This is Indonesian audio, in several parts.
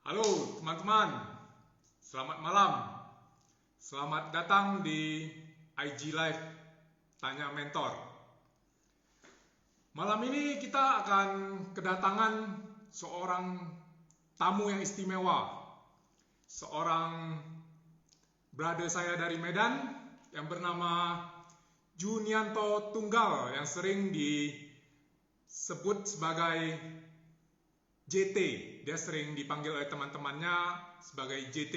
Halo teman-teman, selamat malam. Selamat datang di IG Live Tanya Mentor. Malam ini kita akan kedatangan seorang tamu yang istimewa. Seorang brother saya dari Medan yang bernama Junianto Tunggal, yang sering disebut sebagai JT. Dia sering dipanggil oleh teman-temannya sebagai JT.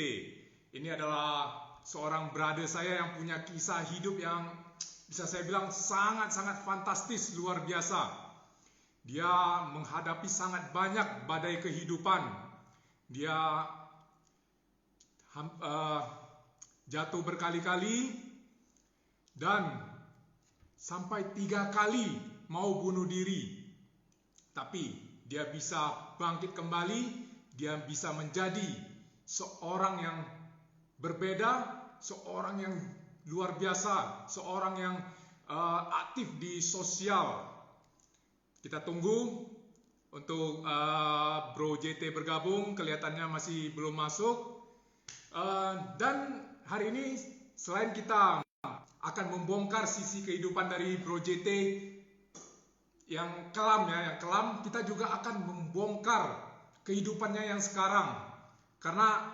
Ini adalah seorang brother saya yang punya kisah hidup yang bisa saya bilang sangat-sangat fantastis, luar biasa. Dia menghadapi sangat banyak badai kehidupan. Dia jatuh berkali-kali dan sampai 3 kali mau bunuh diri. Tapi dia bisa bangkit kembali, dia bisa menjadi seorang yang berbeda, seorang yang luar biasa, seorang yang aktif di sosial. Kita tunggu untuk Bro JT bergabung, kelihatannya masih belum masuk. Dan hari ini selain kita akan membongkar sisi kehidupan dari Bro JT yang kelam, kita juga akan membongkar kehidupannya yang sekarang. Karena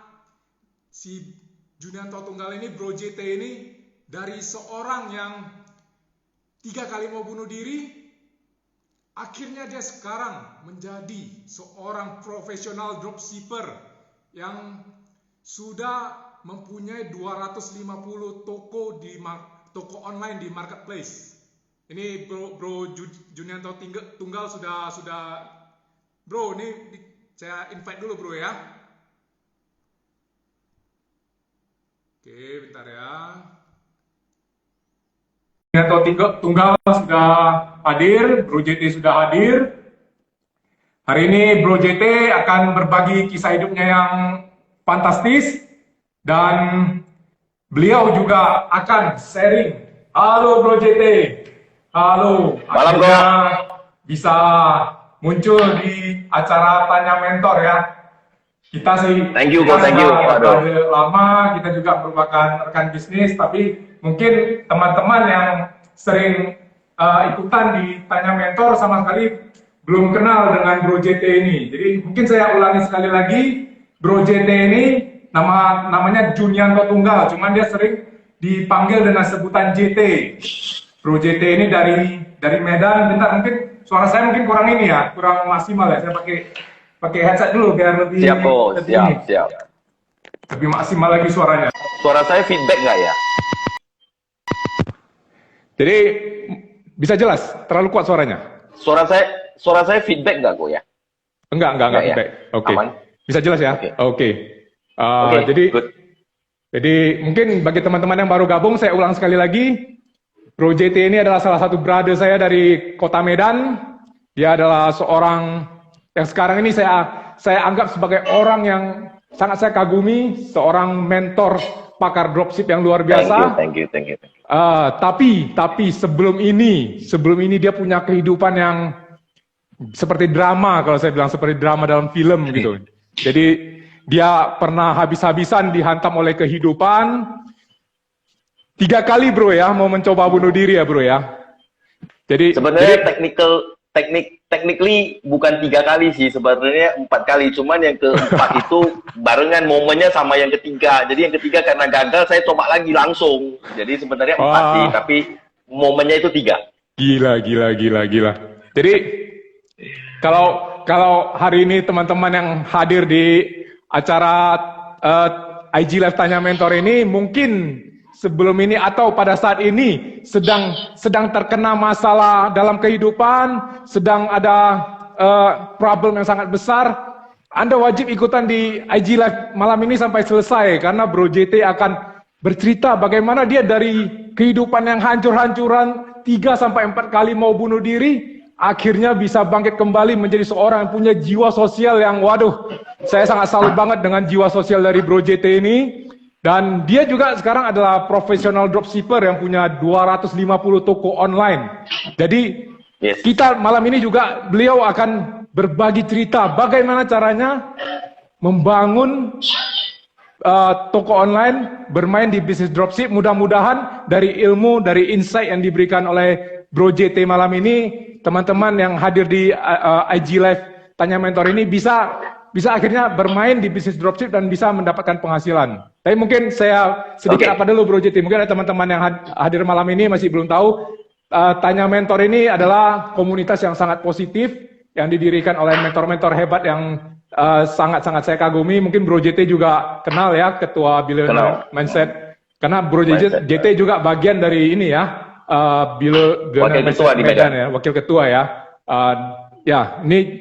si Junianto Tunggal ini, Bro JT ini, dari seorang yang 3 kali mau bunuh diri, akhirnya dia sekarang menjadi seorang profesional dropshipper yang sudah mempunyai 250 toko online di marketplace. Ini Bro Junianto Tunggal sudah Bro, ini saya invite dulu Bro ya. Oke, bentar ya. Junianto Tunggal sudah hadir, Bro JT sudah hadir. Hari ini Bro JT akan berbagi kisah hidupnya yang fantastis dan beliau juga akan sharing. Halo Bro JT. Halo, malam akhirnya bisa muncul di acara Tanya Mentor ya. Kita sih, thank you. lama, kita juga merupakan rekan bisnis, tapi mungkin teman-teman yang sering ikutan di Tanya Mentor sama sekali belum kenal dengan Bro JT ini. Jadi mungkin saya ulangi sekali lagi, Bro JT ini namanya Junianto Tunggal, cuman dia sering dipanggil dengan sebutan JT. Bro JT ini dari Medan. Bentar, mungkin suara saya mungkin kurang ini ya, kurang maksimal ya. Saya pakai headset dulu biar lebih siap. Lebih maksimal lagi suaranya. Suara saya feedback nggak ya? Jadi bisa jelas, terlalu kuat suaranya. Suara saya feedback nggak kok ya? Enggak feedback. Ya? Oke. Aman? Bisa jelas ya? Oke. Jadi mungkin bagi teman-teman yang baru gabung, saya ulang sekali lagi. Bro JT ini adalah salah satu brother saya dari kota Medan. Dia adalah seorang yang sekarang ini saya anggap sebagai orang yang sangat saya kagumi, seorang mentor pakar dropship yang luar biasa. Thank you. Tapi sebelum ini dia punya kehidupan yang seperti drama, kalau saya bilang seperti drama dalam film gitu. Jadi dia pernah habis-habisan dihantam oleh kehidupan. 3 kali Bro ya, mau mencoba bunuh diri ya Bro ya. Jadi sebenarnya technically bukan 3 kali sih, sebenarnya 4 kali. Cuman yang keempat itu barengan momennya sama yang ketiga. Jadi yang ketiga karena gagal saya coba lagi langsung. Jadi sebenarnya 4 sih, tapi momennya itu 3. Gila. Jadi kalau hari ini teman-teman yang hadir di acara IG Live Tanya Mentor ini mungkin sebelum ini atau pada saat ini sedang terkena masalah dalam kehidupan, sedang ada problem yang sangat besar, Anda wajib ikutan di IG Live malam ini sampai selesai, karena Bro JT akan bercerita bagaimana dia dari kehidupan yang hancur-hancuran 3-4 kali mau bunuh diri, akhirnya bisa bangkit kembali menjadi seorang yang punya jiwa sosial yang waduh, saya sangat salut banget dengan jiwa sosial dari Bro JT ini. Dan dia juga sekarang adalah profesional dropshipper yang punya 250 toko online. Jadi kita malam ini juga beliau akan berbagi cerita bagaimana caranya membangun toko online, bermain di bisnis dropship. Mudah-mudahan dari ilmu, dari insight yang diberikan oleh Bro JT malam ini, teman-teman yang hadir di IG Live Tanya Mentor ini bisa akhirnya bermain di bisnis dropship dan bisa mendapatkan penghasilan. Tapi mungkin saya sedikit apa dulu Bro JT, mungkin ada teman-teman yang hadir malam ini masih belum tahu, Tanya Mentor ini adalah komunitas yang sangat positif, yang didirikan oleh mentor-mentor hebat yang sangat-sangat saya kagumi. Mungkin Bro JT juga kenal ya, Ketua Billionaire Mindset. Karena Bro JT juga bagian dari ini ya, Billionaire Mindset Medan ya, wakil ketua ya. Ya, ini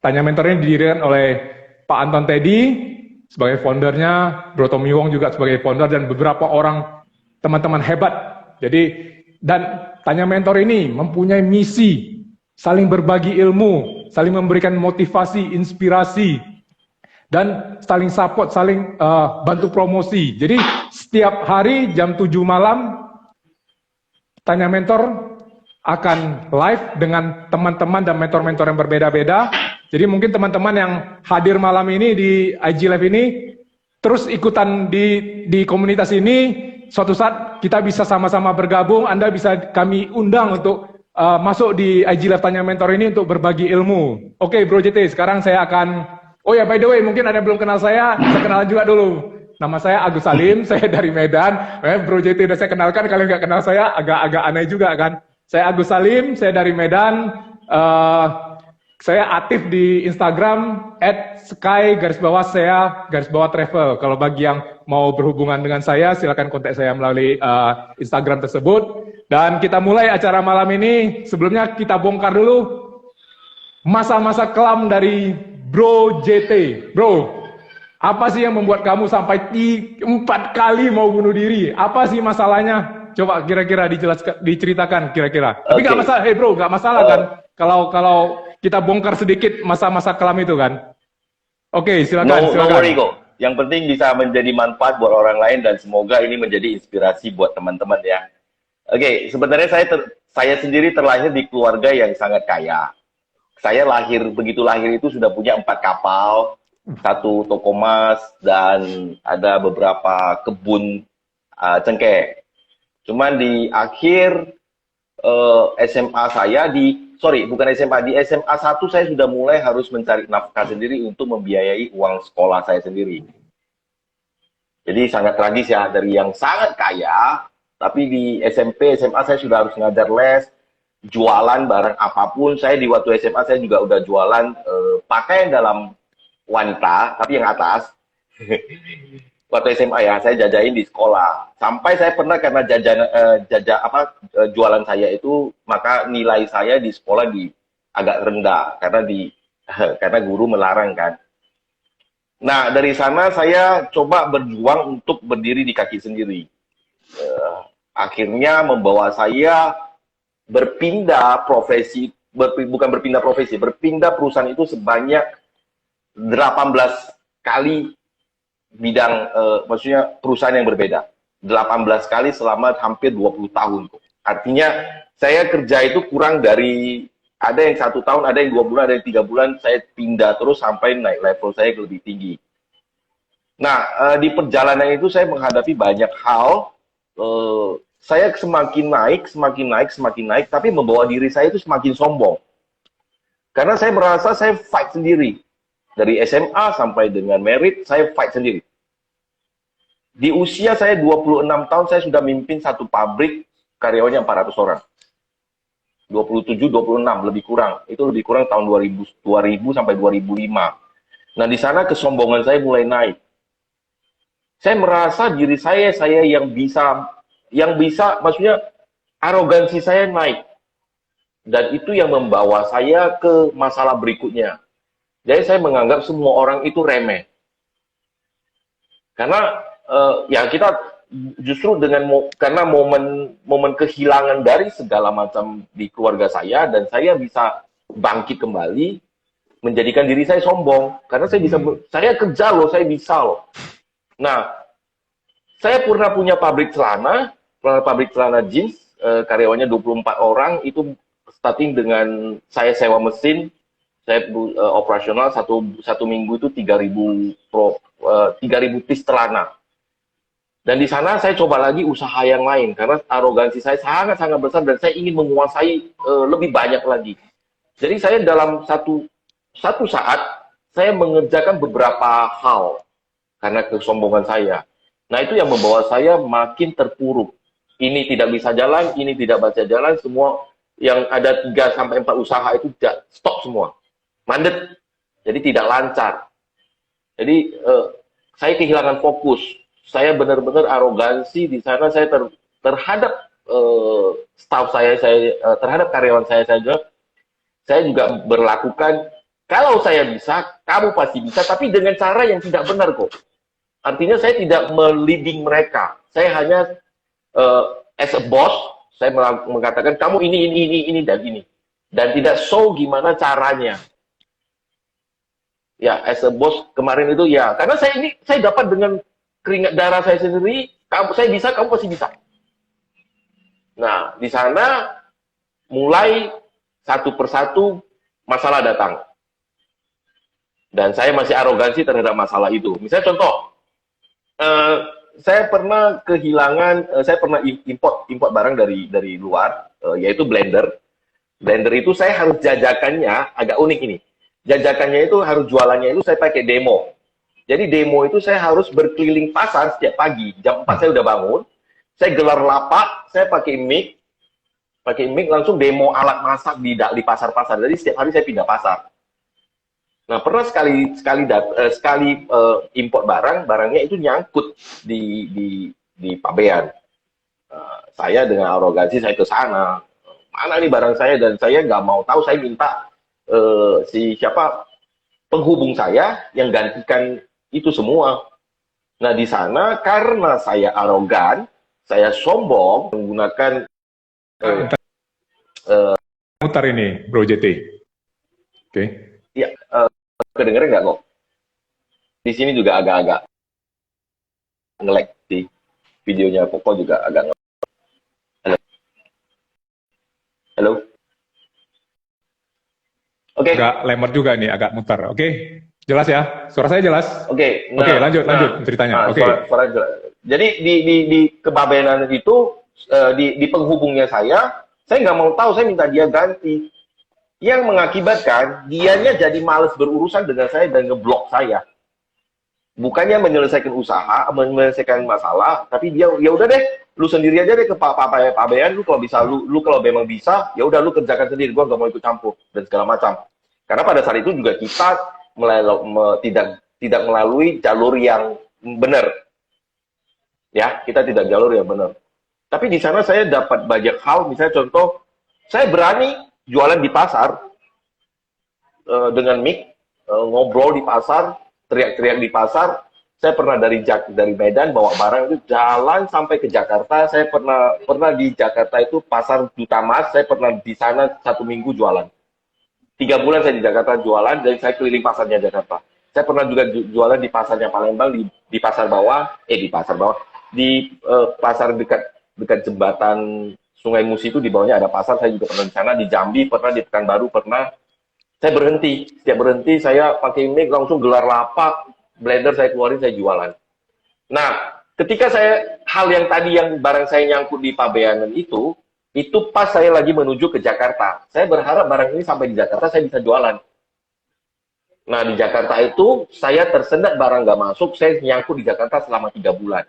Tanya Mentor ini didirikan oleh Pak Anton Teddy sebagai foundernya, Bro Tommy Wong juga sebagai founder, dan beberapa orang teman-teman hebat. Jadi, dan Tanya Mentor ini mempunyai misi saling berbagi ilmu, saling memberikan motivasi, inspirasi, dan saling support, saling bantu promosi. Jadi setiap hari jam 7 malam, Tanya Mentor akan live dengan teman-teman dan mentor-mentor yang berbeda-beda. Jadi mungkin teman-teman yang hadir malam ini di IG Live ini, terus ikutan di komunitas ini, suatu saat kita bisa sama-sama bergabung, Anda bisa kami undang untuk masuk di IG Live Tanya Mentor ini untuk berbagi ilmu. Oke, Bro JT, sekarang saya akan, oh ya, by the way, mungkin ada yang belum kenal saya kenalan juga dulu. Nama saya Agus Salim, saya dari Medan. Bro JT udah saya kenalkan, kalian nggak kenal saya, agak aneh juga kan. Saya Agus Salim, saya dari Medan. Saya aktif di Instagram @sky_saya_travel. Kalau bagi yang mau berhubungan dengan saya, silakan kontak saya melalui Instagram tersebut. Dan kita mulai acara malam ini. Sebelumnya kita bongkar dulu masa-masa kelam dari Bro JT. Bro, apa sih yang membuat kamu sampai 4 kali mau bunuh diri? Apa sih masalahnya? Coba kira-kira diceritakan kira-kira. Tapi nggak masalah, hey bro, nggak masalah kan? Kalau kita bongkar sedikit masa-masa kelam itu kan? Oke, silakan. No worry kok. Yang penting bisa menjadi manfaat buat orang lain dan semoga ini menjadi inspirasi buat teman-teman ya. Oke, sebenarnya saya sendiri terlahir di keluarga yang sangat kaya. Saya begitu lahir itu sudah punya 4 kapal, 1 toko emas, dan ada beberapa kebun cengkeh. Cuman di akhir SMA saya bukan SMA, di SMA 1 saya sudah mulai harus mencari nafkah sendiri untuk membiayai uang sekolah saya sendiri. Jadi sangat tragis ya, dari yang sangat kaya, tapi di SMP, SMA saya sudah harus ngajar les, jualan barang apapun. Saya di waktu SMA saya juga udah jualan pakaian dalam wanita, tapi yang atas. Waktu SMA ya, saya jajain di sekolah. Sampai saya pernah karena jualan saya itu, maka nilai saya di sekolah agak rendah karena guru melarang kan. Nah, dari sana saya coba berjuang untuk berdiri di kaki sendiri. Akhirnya membawa saya berpindah perusahaan itu sebanyak 18 kali bidang, maksudnya perusahaan yang berbeda. 18 kali selama hampir 20 tahun. Artinya saya kerja itu kurang dari, ada yang 1 tahun, ada yang 2 bulan, ada yang 3 bulan, saya pindah terus sampai naik level saya lebih tinggi. Nah, di perjalanan itu saya menghadapi banyak hal. Saya semakin naik, tapi membawa diri saya itu semakin sombong. Karena saya merasa saya fight sendiri. Dari SMA sampai dengan merit, saya fight sendiri. Di usia saya 26 tahun, saya sudah mimpin 1 pabrik, karyawannya 400 orang. 27, 26, lebih kurang. Itu lebih kurang tahun 2000 sampai 2005. Nah, di sana kesombongan saya mulai naik. Saya merasa diri saya yang bisa, maksudnya arogansi saya naik. Dan itu yang membawa saya ke masalah berikutnya. Jadi saya menganggap semua orang itu remeh. Karena ya kita justru karena momen kehilangan dari segala macam di keluarga saya, dan saya bisa bangkit kembali, menjadikan diri saya sombong. Karena saya kerja loh, saya bisa loh. Nah, saya pernah punya pabrik celana jeans, karyawannya 24 orang, itu starting dengan saya sewa mesin, Saya operasional satu minggu itu 3.000 piece celana. Dan di sana saya coba lagi usaha yang lain karena arogansi saya sangat-sangat besar dan saya ingin menguasai lebih banyak lagi. Jadi saya dalam satu saat saya mengerjakan beberapa hal karena kesombongan saya. Nah itu yang membawa saya makin terpuruk. Ini tidak bisa jalan, ini tidak baca jalan, semua yang ada 3 sampai 4 usaha itu stop semua. Mandet. Jadi tidak lancar. Jadi saya kehilangan fokus. Saya benar-benar arogansi di sana. Saya terhadap staff saya terhadap karyawan saya saja. Saya juga berlakukan kalau saya bisa, kamu pasti bisa, tapi dengan cara yang tidak benar kok. Artinya saya tidak meliding mereka. Saya hanya as a boss, saya mengatakan kamu ini dan ini. Dan tidak show gimana caranya. Ya, as a boss kemarin itu ya, karena saya dapat dengan keringat darah saya sendiri, saya bisa, kamu pasti bisa. Nah, di sana mulai satu persatu masalah datang. Dan saya masih arogansi terhadap masalah itu. Misalnya contoh, saya pernah import barang dari luar, yaitu blender. Blender itu saya harus jajakannya agak unik ini. Jajakannya itu harus jualannya itu saya pakai demo. Jadi demo itu saya harus berkeliling pasar setiap pagi. Jam 4 saya udah bangun, saya gelar lapak, saya pakai mic langsung demo alat masak di pasar-pasar. Jadi setiap hari saya pindah pasar. Nah, pernah sekali import barangnya itu nyangkut di pabean. Saya dengan arogansi saya ke sana. Mana nih barang saya, dan saya nggak mau tahu, saya minta penghubung saya yang gantikan itu semua. Nah, di sana karena saya arogan, saya sombong menggunakan mutar ini, Bro JT. Oke. Ya, kedengeran nggak kok? Di sini juga agak-agak nge-lag di videonya Koko juga agak nge-lag. Halo? Oke. Agak lemot juga nih, agak mutar. Oke. Jelas ya? Suara saya jelas? Oke. Oke, lanjut ceritanya. Oke. Suara jelas. Jadi di kebabeanan itu di penghubungnya saya nggak mau tahu, saya minta dia ganti. Yang mengakibatkan dianya jadi males berurusan dengan saya dan ngeblok saya. Bukannya menyelesaikan usaha, menyelesaikan masalah, tapi dia ya udah deh, lu sendiri aja deh ke pabean, lu kalau bisa, lu kalau memang bisa, ya udah lu kerjakan sendiri, gua nggak mau ikut campur dan segala macam. Karena pada saat itu juga kita tidak melalui jalur yang benar. Ya, kita tidak jalur yang benar. Tapi di sana saya dapat banyak hal, misalnya contoh, saya berani jualan di pasar dengan mic, ngobrol di pasar, teriak-teriak di pasar. Saya pernah dari Medan bawa barang itu jalan sampai ke Jakarta. Saya pernah di Jakarta itu pasar Duta Mas. Saya pernah di sana 1 minggu jualan. 3 bulan saya di Jakarta jualan dan saya keliling pasarnya Jakarta. Saya pernah juga jualan di pasarnya Palembang, di pasar bawah, di pasar dekat jembatan Sungai Musi itu, di bawahnya ada pasar. Saya juga pernah di sana, di Jambi pernah, di Pekanbaru pernah. Saya berhenti, setiap berhenti saya pakai mic langsung gelar lapak, blender saya keluarin, saya jualan. Nah, ketika hal yang tadi yang barang saya nyangkut di pabeanan itu pas saya lagi menuju ke Jakarta. Saya berharap barang ini sampai di Jakarta saya bisa jualan. Nah, di Jakarta itu saya tersendat barang nggak masuk, saya nyangkut di Jakarta selama 3 bulan.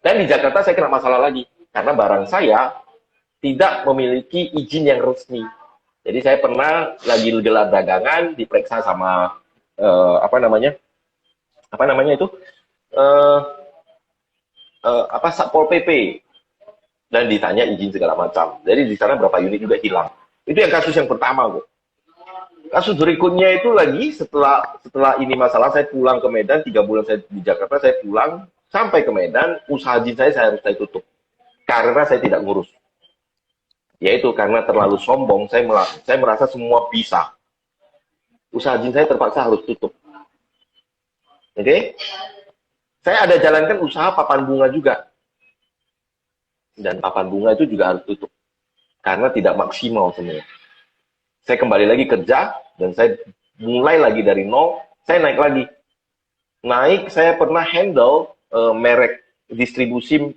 Dan di Jakarta saya kena masalah lagi, karena barang saya tidak memiliki izin yang resmi. Jadi saya pernah lagi gelar dagangan, diperiksa sama Satpol PP, dan ditanya izin segala macam. Jadi di sana berapa unit juga hilang. Itu yang kasus yang pertama, Bu. Kasus berikutnya itu lagi setelah ini masalah, saya pulang ke Medan, 3 bulan saya di Jakarta, saya pulang sampai ke Medan, usaha jin saya harus saya tutup karena saya tidak ngurus. Yaitu karena terlalu sombong, saya merasa semua bisa. Usaha jin saya terpaksa harus tutup. Oke? Saya ada jalankan usaha papan bunga juga. Dan papan bunga itu juga harus tutup. Karena tidak maksimal semua. Saya kembali lagi kerja, dan saya mulai lagi dari nol, saya naik lagi. Naik, saya pernah handle merek distribusi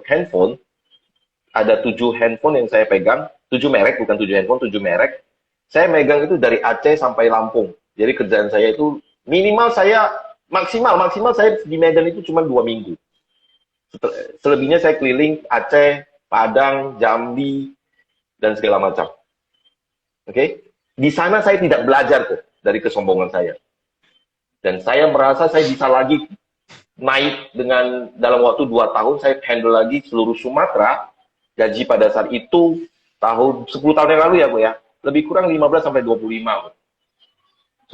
handphone, ada 7 handphone yang saya pegang, 7 merek, bukan 7 handphone, 7 merek. Saya megang itu dari Aceh sampai Lampung. Jadi kerjaan saya itu, maksimal saya di Medan itu cuma 2 minggu. Selebihnya saya keliling Aceh, Padang, Jambi, dan segala macam. Oke? Di sana saya tidak belajar kok dari kesombongan saya. Dan saya merasa saya bisa lagi naik dengan dalam waktu 2 tahun, saya handle lagi seluruh Sumatera. Gaji pada saat itu, 10 tahun yang lalu ya, Bu ya. Lebih kurang 15 sampai 25, Bu.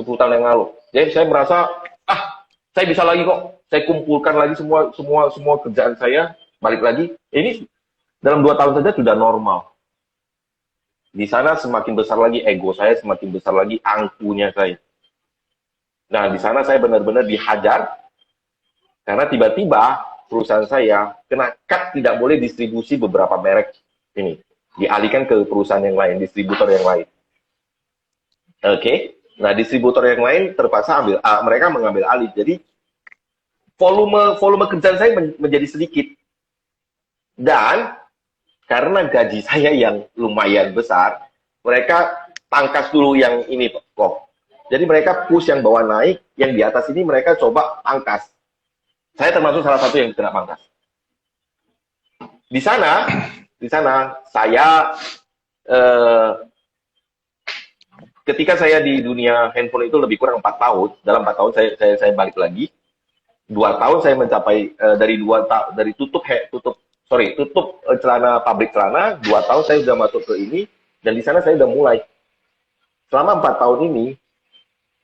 10 tahun yang lalu. Jadi saya merasa, saya bisa lagi kok. Saya kumpulkan lagi semua kerjaan saya, balik lagi. Ini dalam 2 tahun saja sudah normal. Di sana semakin besar lagi ego saya, semakin besar lagi angkunya saya. Nah, di sana saya benar-benar dihajar, karena tiba-tiba perusahaan saya kena cut, tidak boleh distribusi beberapa merek ini. Dialihkan ke perusahaan yang lain, distributor yang lain. Oke? Nah, distributor yang lain terpaksa mereka mengambil alih. Jadi, volume kerjaan saya menjadi sedikit. Dan, karena gaji saya yang lumayan besar, mereka pangkas dulu yang ini kok. Jadi mereka push yang bawah naik, yang di atas ini mereka coba pangkas. Saya termasuk salah satu yang kena pangkas. Di sana saya ketika saya di dunia handphone itu lebih kurang 4 tahun. Dalam 4 tahun saya balik lagi. 2 tahun saya mencapai dari tutup celana, pabrik celana. 2 tahun saya sudah masuk ke ini, dan di sana saya sudah mulai. Selama 4 tahun ini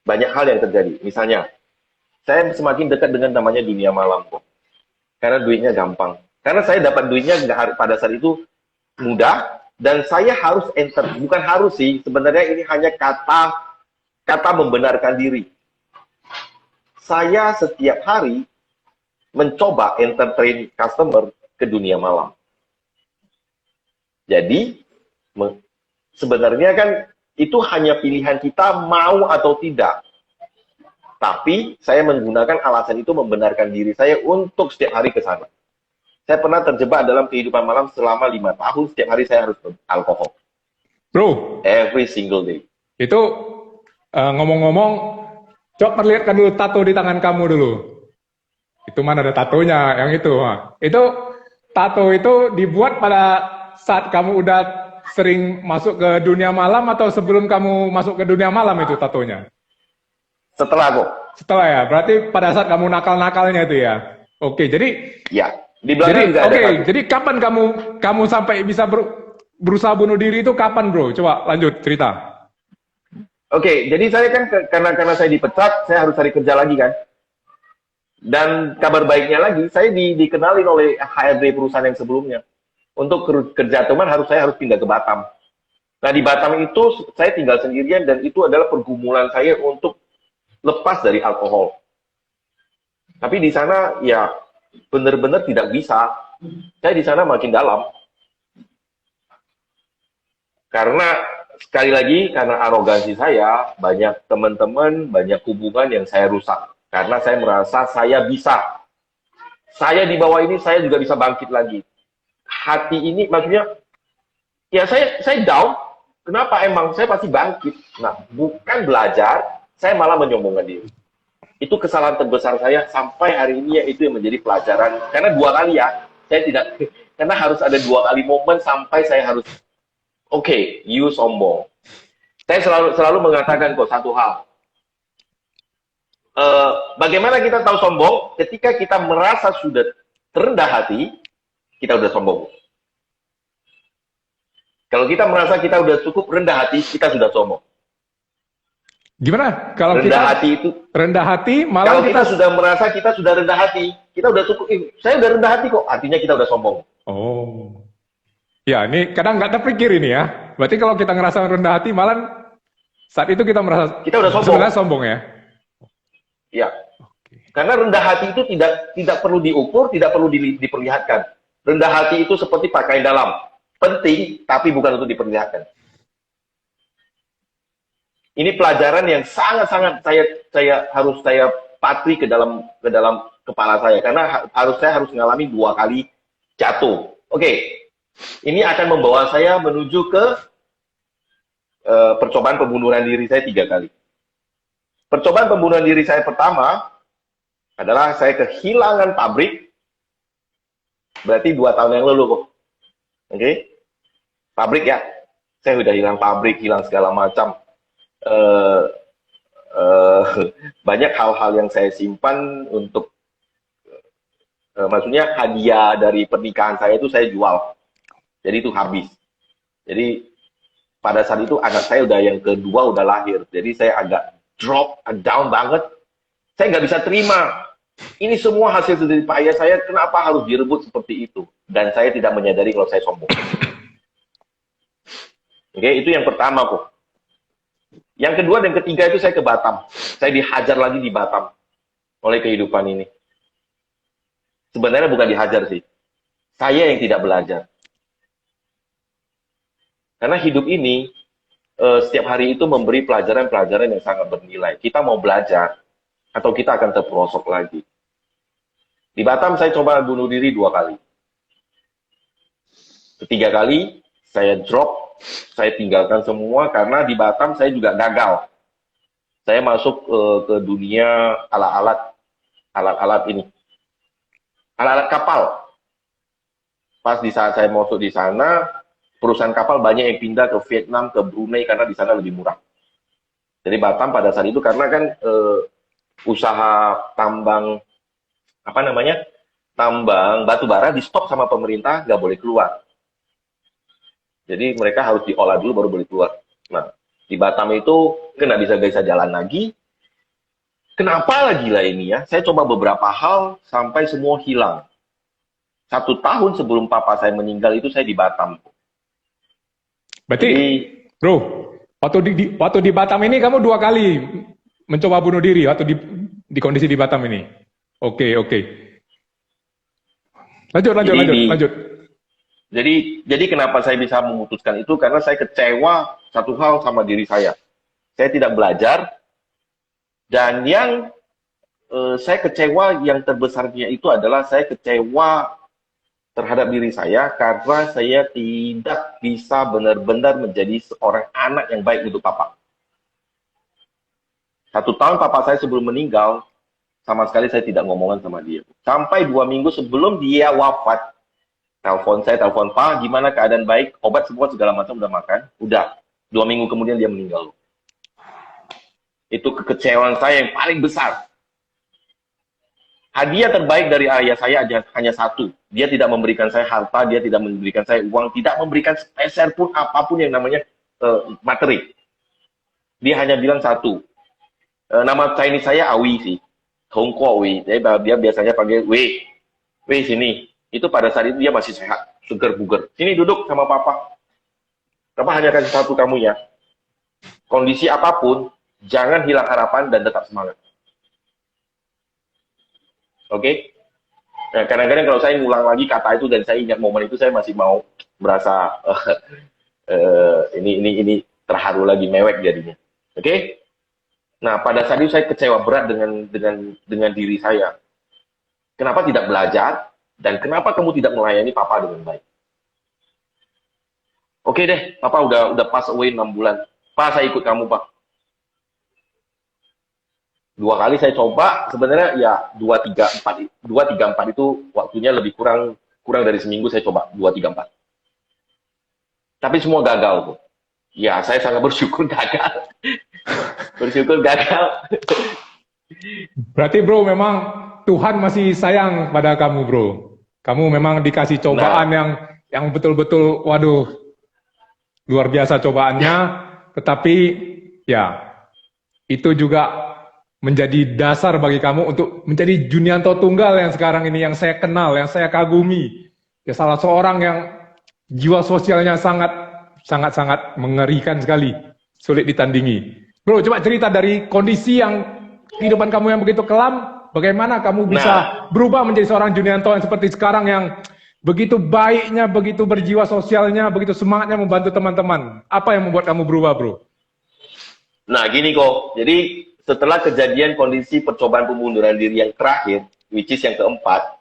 banyak hal yang terjadi. Misalnya, saya semakin dekat dengan namanya dunia malam kok. Karena duitnya gampang. Karena saya dapat duitnya pada saat itu mudah, dan saya harus bukan harus sih, sebenarnya ini hanya kata membenarkan diri. Saya setiap hari mencoba entertain customer ke dunia malam. Jadi, sebenarnya kan itu hanya pilihan kita mau atau tidak. Tapi saya menggunakan alasan itu membenarkan diri saya untuk setiap hari ke sana. Saya pernah terjebak dalam kehidupan malam selama 5 tahun, setiap hari saya harus alkohol. Bro, Every single day. itu ngomong-ngomong, coba perlihatkan dulu tato di tangan kamu dulu. Itu mana ada tatonya, yang itu. Itu tato itu dibuat pada saat kamu udah sering masuk ke dunia malam atau sebelum kamu masuk ke dunia malam itu tatonya? Setelah kok. Setelah ya, berarti pada saat kamu nakal-nakalnya itu ya. Oke, jadi Ya, di belakang juga ada tato. jadi kapan kamu sampai bisa berusaha bunuh diri itu kapan, Bro? Coba lanjut cerita. Oke, jadi saya kan karena saya dipecat, saya harus cari kerja lagi kan. Dan kabar baiknya lagi, saya dikenalin oleh HRD perusahaan yang sebelumnya. Untuk kerja teman saya harus pindah ke Batam. Nah, di Batam itu saya tinggal sendirian, dan itu adalah pergumulan saya untuk lepas dari alkohol. Tapi di sana ya benar-benar tidak bisa. Saya di sana makin dalam. Karena sekali lagi, karena arogansi saya, banyak teman-teman, banyak hubungan yang saya rusak. Karena saya merasa saya bisa. Saya di bawah ini, saya juga bisa bangkit lagi. Hati ini, maksudnya, ya saya down. Kenapa emang? Saya pasti bangkit. Nah, bukan belajar, saya malah menyombongkan diri. Itu kesalahan terbesar saya sampai hari ini, yaitu yang menjadi pelajaran. Karena 2 kali ya, saya tidak, karena harus ada 2 kali momen sampai saya harus, oke, you sombong. Saya selalu mengatakan kok satu hal. Bagaimana kita tahu sombong? Ketika kita merasa sudah terendah hati, kita udah sombong. Kalau kita merasa kita udah cukup rendah hati, kita sudah sombong. Gimana? Kalau rendah kita hati itu, rendah hati, malah kalau kita sudah merasa kita sudah rendah hati, kita udah cukup. Saya udah rendah hati kok, artinya kita udah sombong. Oh, ya ini kadang nggak terpikir ini ya. Berarti kalau kita ngerasa rendah hati, malah saat itu kita merasa kita udah sombong. Sebenarnya sombong ya. Ya, karena rendah hati itu tidak perlu diukur, tidak perlu diperlihatkan. Rendah hati itu seperti pakaian dalam, penting tapi bukan untuk diperlihatkan. Ini pelajaran yang sangat-sangat saya patri ke dalam kepala saya, karena saya harus mengalami 2 kali jatuh. Oke, ini akan membawa saya menuju ke percobaan pembunuhan diri saya 3 kali. Percobaan pembunuhan diri saya pertama adalah saya kehilangan pabrik, berarti 2 tahun yang lalu kok. Oke, pabrik ya, saya udah hilang pabrik, hilang segala macam. Banyak hal-hal yang saya simpan untuk maksudnya hadiah dari pernikahan saya itu saya jual, jadi itu habis. Jadi pada saat itu anak saya udah yang kedua udah lahir, jadi saya agak down banget. Saya nggak bisa terima ini semua hasil dari payah saya, kenapa harus direbut seperti itu, dan saya tidak menyadari kalau saya sombong. Oke, itu yang pertama kok. Yang kedua dan ketiga itu saya ke Batam. Saya dihajar lagi di Batam oleh kehidupan ini. Sebenarnya bukan dihajar sih. Saya yang tidak belajar. Karena hidup ini, setiap hari itu memberi pelajaran-pelajaran yang sangat bernilai. Kita mau belajar, atau kita akan terperosok lagi. Di Batam saya coba bunuh diri 2 kali. Ketiga kali, saya drop. Saya tinggalkan semua karena di Batam saya juga gagal. Saya masuk ke dunia alat-alat ini, alat-alat kapal. Pas di saat saya masuk di sana, perusahaan kapal banyak yang pindah ke Vietnam, ke Brunei karena di sana lebih murah. Jadi Batam pada saat itu karena kan usaha tambang tambang batu bara di stop sama pemerintah, nggak boleh keluar. Jadi mereka harus diolah dulu baru boleh keluar. Nah, di Batam itu nggak bisa jalan lagi. Kenapa lagi lah ini ya? Saya coba beberapa hal sampai semua hilang. 1 tahun sebelum papa saya meninggal itu saya di Batam. Berarti, Jadi, bro, waktu di Batam ini kamu 2 kali mencoba bunuh diri waktu di kondisi di Batam ini. Oke. Lanjut. Jadi kenapa saya bisa memutuskan itu? Karena saya kecewa satu hal sama diri saya. Saya tidak belajar, dan yang saya kecewa yang terbesarnya itu adalah saya kecewa terhadap diri saya karena saya tidak bisa benar-benar menjadi seorang anak yang baik untuk papa. 1 tahun papa saya sebelum meninggal, sama sekali saya tidak ngomongan sama dia. Sampai 2 minggu sebelum dia wafat, telepon Pak, gimana keadaan baik, obat semua segala macam udah makan, udah 2 minggu kemudian dia meninggal. Itu kekecewaan saya yang paling besar. Hadiah terbaik dari ayah saya hanya 1, dia tidak memberikan saya harta, dia tidak memberikan saya uang, tidak memberikan sepeser pun apapun yang namanya materi. Dia hanya bilang 1, nama Chinese saya Awi sih, Hong Kong Awi, dia biasanya panggil Wei sini. Itu pada saat itu dia masih sehat, seger buger. Sini duduk sama papa. Papa hanya kasih 1 kamu ya. Kondisi apapun, jangan hilang harapan dan tetap semangat. Oke? Nah, kadang-kadang kalau saya ngulang lagi kata itu dan saya ingat momen itu, saya masih mau merasa ini terharu lagi, mewek jadinya. Oke? Nah, pada saat itu saya kecewa berat dengan diri saya. Kenapa tidak belajar? Dan kenapa kamu tidak melayani papa dengan baik? Oke deh, papa udah pass away 6 bulan. Pak, saya ikut kamu, Pak. 2 kali saya coba, sebenarnya ya 2, 3, 4 itu waktunya lebih kurang dari seminggu saya coba, 2, 3, 4. Tapi semua gagal, Bu. Ya, saya sangat bersyukur gagal. Berarti bro, memang Tuhan masih sayang pada kamu, bro. Kamu memang dikasih cobaan yang betul-betul, waduh, luar biasa cobaannya. Tetapi ya, itu juga menjadi dasar bagi kamu untuk menjadi Junianto Tunggal yang sekarang ini, yang saya kenal, yang saya kagumi. Ya, salah seorang yang jiwa sosialnya sangat mengerikan sekali, sulit ditandingi. Bro, coba cerita dari kondisi yang kehidupan kamu yang begitu kelam, bagaimana kamu bisa berubah menjadi seorang Junianto yang seperti sekarang, yang begitu baiknya, begitu berjiwa sosialnya, begitu semangatnya membantu teman-teman. Apa yang membuat kamu berubah, bro? Nah, gini kok. Jadi setelah kejadian kondisi percobaan pemunduran diri yang terakhir, which is yang keempat,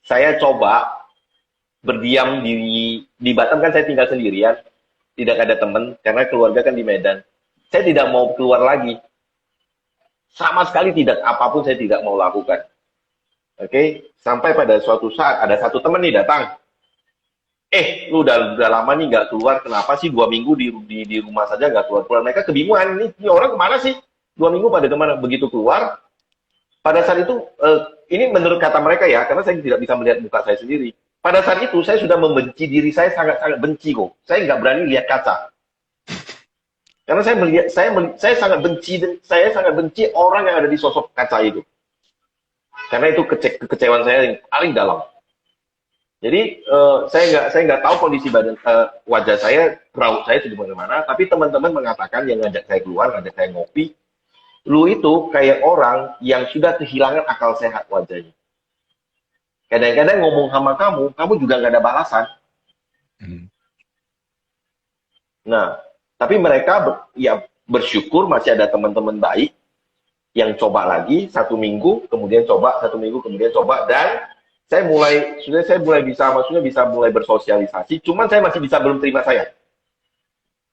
saya coba berdiam di Batam kan saya tinggal sendirian, tidak ada teman karena keluarga kan di Medan. Saya tidak mau keluar lagi. Sama sekali tidak, apapun saya tidak mau lakukan. Oke, sampai pada suatu saat ada satu teman nih datang. Lu udah lama nih nggak keluar, kenapa sih 2 minggu di rumah saja nggak keluar-keluar? Mereka kebingungan, ini orang kemana sih? 2 minggu pada kemana? Begitu keluar, pada saat itu, ini menurut kata mereka ya, karena saya tidak bisa melihat muka saya sendiri. Pada saat itu, saya sudah membenci diri saya, sangat-sangat benci kok. Saya nggak berani lihat kaca. Karena saya sangat benci, dan saya sangat benci orang yang ada di sosok kaca itu. Karena itu kekecewaan saya yang paling dalam. Jadi saya nggak tahu kondisi badan wajah saya, raut saya itu di mana-mana. Tapi teman-teman mengatakan yang ngajak saya keluar, ngajak saya ngopi, lu itu kayak orang yang sudah kehilangan akal sehat wajahnya. Kadang-kadang ngomong sama kamu juga nggak ada balasan. Nah, tapi mereka bersyukur masih ada teman-teman baik yang coba lagi 1 minggu, kemudian coba 1 minggu, kemudian coba, dan saya mulai bisa mulai bersosialisasi. Cuman saya masih belum terima saya.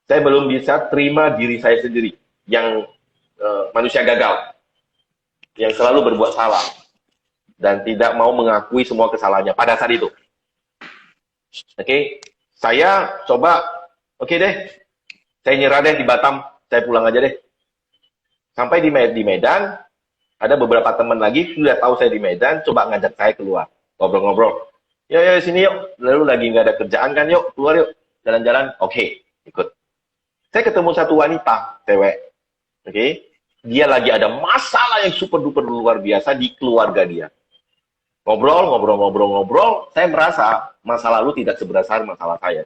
Saya belum bisa terima diri saya sendiri yang manusia gagal, yang selalu berbuat salah dan tidak mau mengakui semua kesalahannya pada saat itu. Oke, saya coba, oke deh, saya nyerah deh di Batam, saya pulang aja deh. Sampai di Medan, ada beberapa teman lagi sudah tahu saya di Medan, coba ngajak saya keluar, ngobrol-ngobrol. Ya sini yuk, lalu lagi nggak ada kerjaan kan, yuk keluar yuk, jalan-jalan. Oke, ikut. Saya ketemu satu wanita, cewek. Oke, dia lagi ada masalah yang super duper luar biasa di keluarga dia. Ngobrol, saya merasa masa lalu tidak sebesar masalah saya.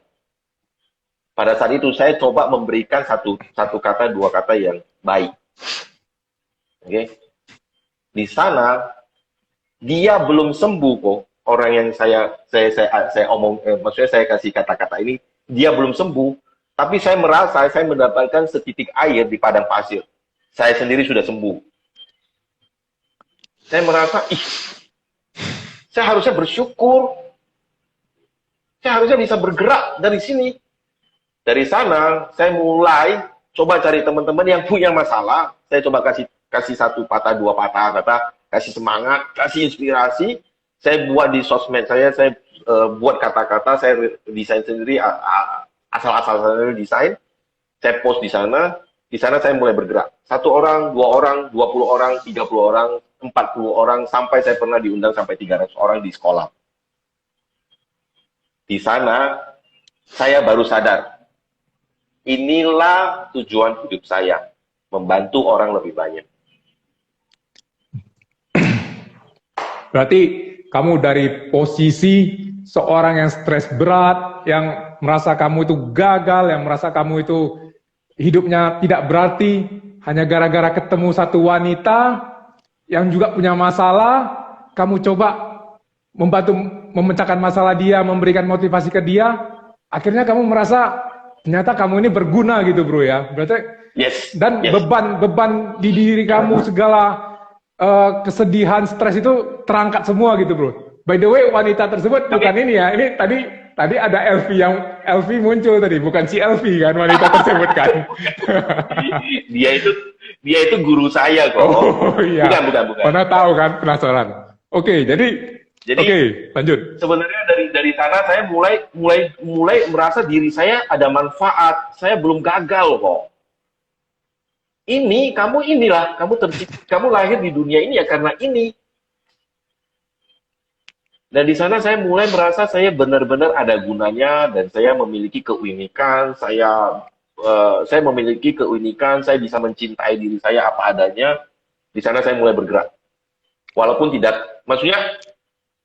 Pada saat itu saya coba memberikan satu kata, 2 kata yang baik. Oke. Di sana dia belum sembuh kok. Orang yang saya maksudnya saya kasih kata-kata ini, dia belum sembuh, tapi saya merasa saya mendapatkan setitik air di padang pasir. Saya sendiri sudah sembuh. Saya merasa, saya harusnya bersyukur. Saya harusnya bisa bergerak dari sini. Dari sana, saya mulai coba cari teman-teman yang punya masalah. Saya coba kasih 1 patah, 2 patah kata, kasih semangat, kasih inspirasi. Saya buat di sosmed saya buat kata-kata, saya desain sendiri, asal-asal saya desain. Saya post di sana. Di sana saya mulai bergerak. 1 orang, 2 orang, 20 orang, 30 orang, 40 orang, sampai saya pernah diundang sampai 300 orang di sekolah. Di sana, saya baru sadar. Inilah tujuan hidup saya, membantu orang lebih banyak. Berarti kamu dari posisi seorang yang stres berat, yang merasa kamu itu gagal, yang merasa kamu itu hidupnya tidak berarti, hanya gara-gara ketemu satu wanita yang juga punya masalah, kamu coba membantu memecahkan masalah dia, memberikan motivasi ke dia, akhirnya kamu merasa ternyata kamu ini berguna gitu bro ya. Berarti yes. Dan beban di diri kamu, segala kesedihan, stres itu terangkat semua gitu bro. By the way, wanita tersebut bukan ini ya. Ini tadi ada Elvi muncul tadi, bukan si Elvi kan wanita tersebut kan. dia itu guru saya kok. Oh iya. Bukan. Mana tahu kan, penasaran. Oke, jadi oke, lanjut. Sebenarnya dari sana saya mulai merasa diri saya ada manfaat. Saya belum gagal kok. Kamu lahir di dunia ini ya karena ini. Dan di sana saya mulai merasa saya benar-benar ada gunanya dan saya memiliki keunikan. Saya memiliki keunikan. Saya bisa mencintai diri saya apa adanya. Di sana saya mulai bergerak. Walaupun tidak, maksudnya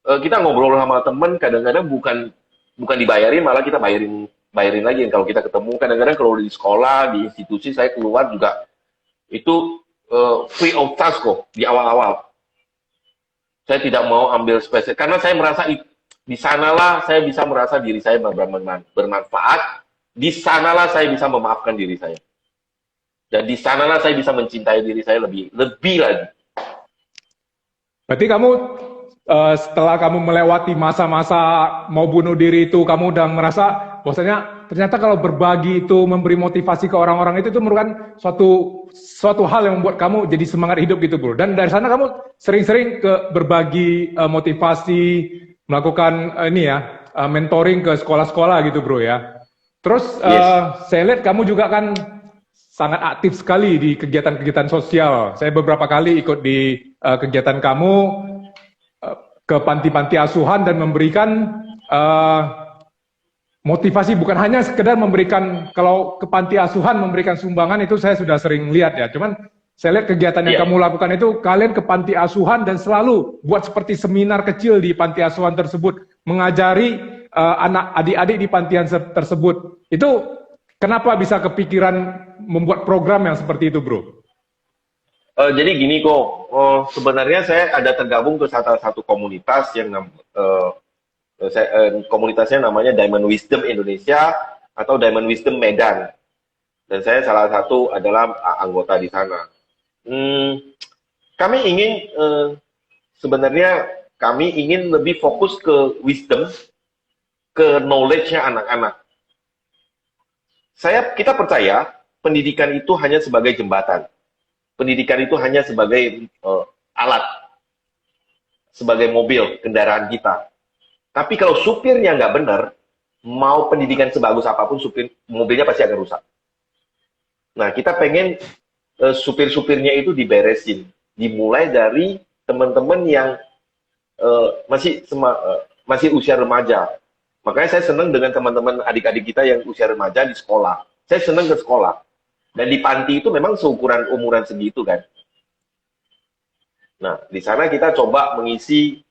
kita ngobrol sama temen kadang-kadang bukan dibayarin, malah kita bayarin lagi. Kalau kita ketemu kadang-kadang kalau di sekolah, di institusi saya keluar juga itu free of charge kok di awal-awal. Saya tidak mau ambil spesial karena saya merasa di sanalah saya bisa merasa diri saya bermanfaat. Di sanalah saya bisa memaafkan diri saya. Dan di sanalah saya bisa mencintai diri saya lebih lagi. Berarti kamu setelah kamu melewati masa-masa mau bunuh diri itu, kamu udah merasa bahwasanya ternyata kalau berbagi itu, memberi motivasi ke orang-orang itu merupakan suatu hal yang membuat kamu jadi semangat hidup gitu, bro. Dan dari sana kamu sering-sering ke berbagi motivasi, melakukan mentoring ke sekolah-sekolah gitu, bro ya. Terus saya lihat kamu juga kan sangat aktif sekali di kegiatan-kegiatan sosial. Saya beberapa kali ikut di kegiatan kamu ke panti-panti asuhan dan memberikan motivasi, bukan hanya sekedar memberikan, kalau ke panti asuhan memberikan sumbangan itu saya sudah sering lihat ya. Cuman saya lihat kegiatan yang kamu lakukan itu, kalian ke panti asuhan dan selalu buat seperti seminar kecil di panti asuhan tersebut, mengajari anak adik-adik di pantian tersebut. Itu kenapa bisa kepikiran membuat program yang seperti itu, bro? Jadi gini kok, sebenarnya saya ada tergabung ke salah satu komunitas yang komunitasnya namanya Diamond Wisdom Indonesia atau Diamond Wisdom Medan, dan saya salah satu adalah anggota di sana. Kami ingin sebenarnya kami ingin lebih fokus ke wisdom, ke knowledge-nya anak-anak. Kita percaya pendidikan itu hanya sebagai jembatan. Pendidikan itu hanya sebagai alat, sebagai mobil, kendaraan kita. Tapi kalau supirnya nggak benar, mau pendidikan sebagus apapun, mobilnya pasti akan rusak. Nah, kita pengen supir-supirnya itu diberesin. Dimulai dari teman-teman yang masih usia remaja. Makanya saya senang dengan teman-teman adik-adik kita yang usia remaja di sekolah. Saya senang ke sekolah. Dan di panti itu memang seukuran umuran segitu kan. Nah, di sana kita coba mengisi,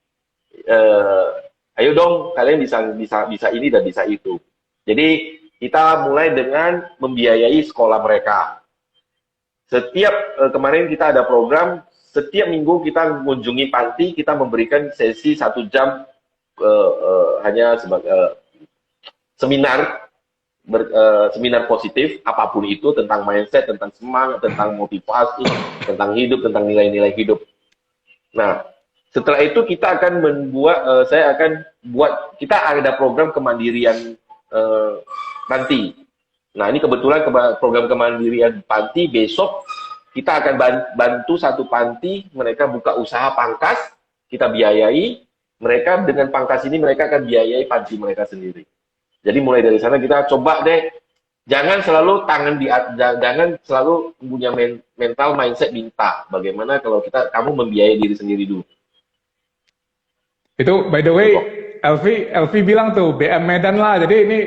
ayo dong kalian bisa ini dan bisa itu. Jadi kita mulai dengan membiayai sekolah mereka. Kemarin kita ada program, setiap minggu kita mengunjungi panti, kita memberikan sesi 1 jam hanya sebagai seminar positif, apapun itu, tentang mindset, tentang semangat, tentang motivasi, tentang hidup, tentang nilai-nilai hidup. Nah, setelah itu kita akan kita ada program kemandirian panti. Nah, ini kebetulan program kemandirian panti, besok kita akan bantu satu panti, mereka buka usaha pangkas, kita biayai, mereka dengan pangkas ini mereka akan biayai panti mereka sendiri. Jadi mulai dari sana kita coba deh, jangan selalu jangan selalu punya mental mindset minta. Bagaimana kalau kamu membiayai diri sendiri dulu. Itu by the way, Elvi bilang tuh BM Medan lah. Jadi ini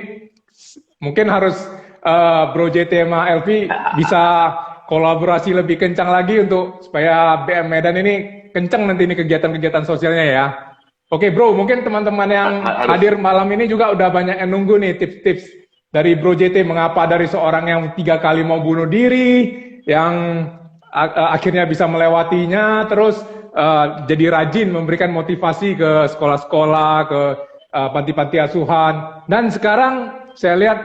mungkin harus Bro JT sama Elvi bisa kolaborasi lebih kencang lagi untuk supaya BM Medan ini kencang nanti ini kegiatan-kegiatan sosialnya ya. Oke bro, mungkin teman-teman yang hadir malam ini juga udah banyak yang nunggu nih tips-tips dari Bro JT, mengapa dari seorang yang 3 kali mau bunuh diri, yang akhirnya bisa melewatinya, terus jadi rajin memberikan motivasi ke sekolah-sekolah, ke panti-panti asuhan, dan sekarang saya lihat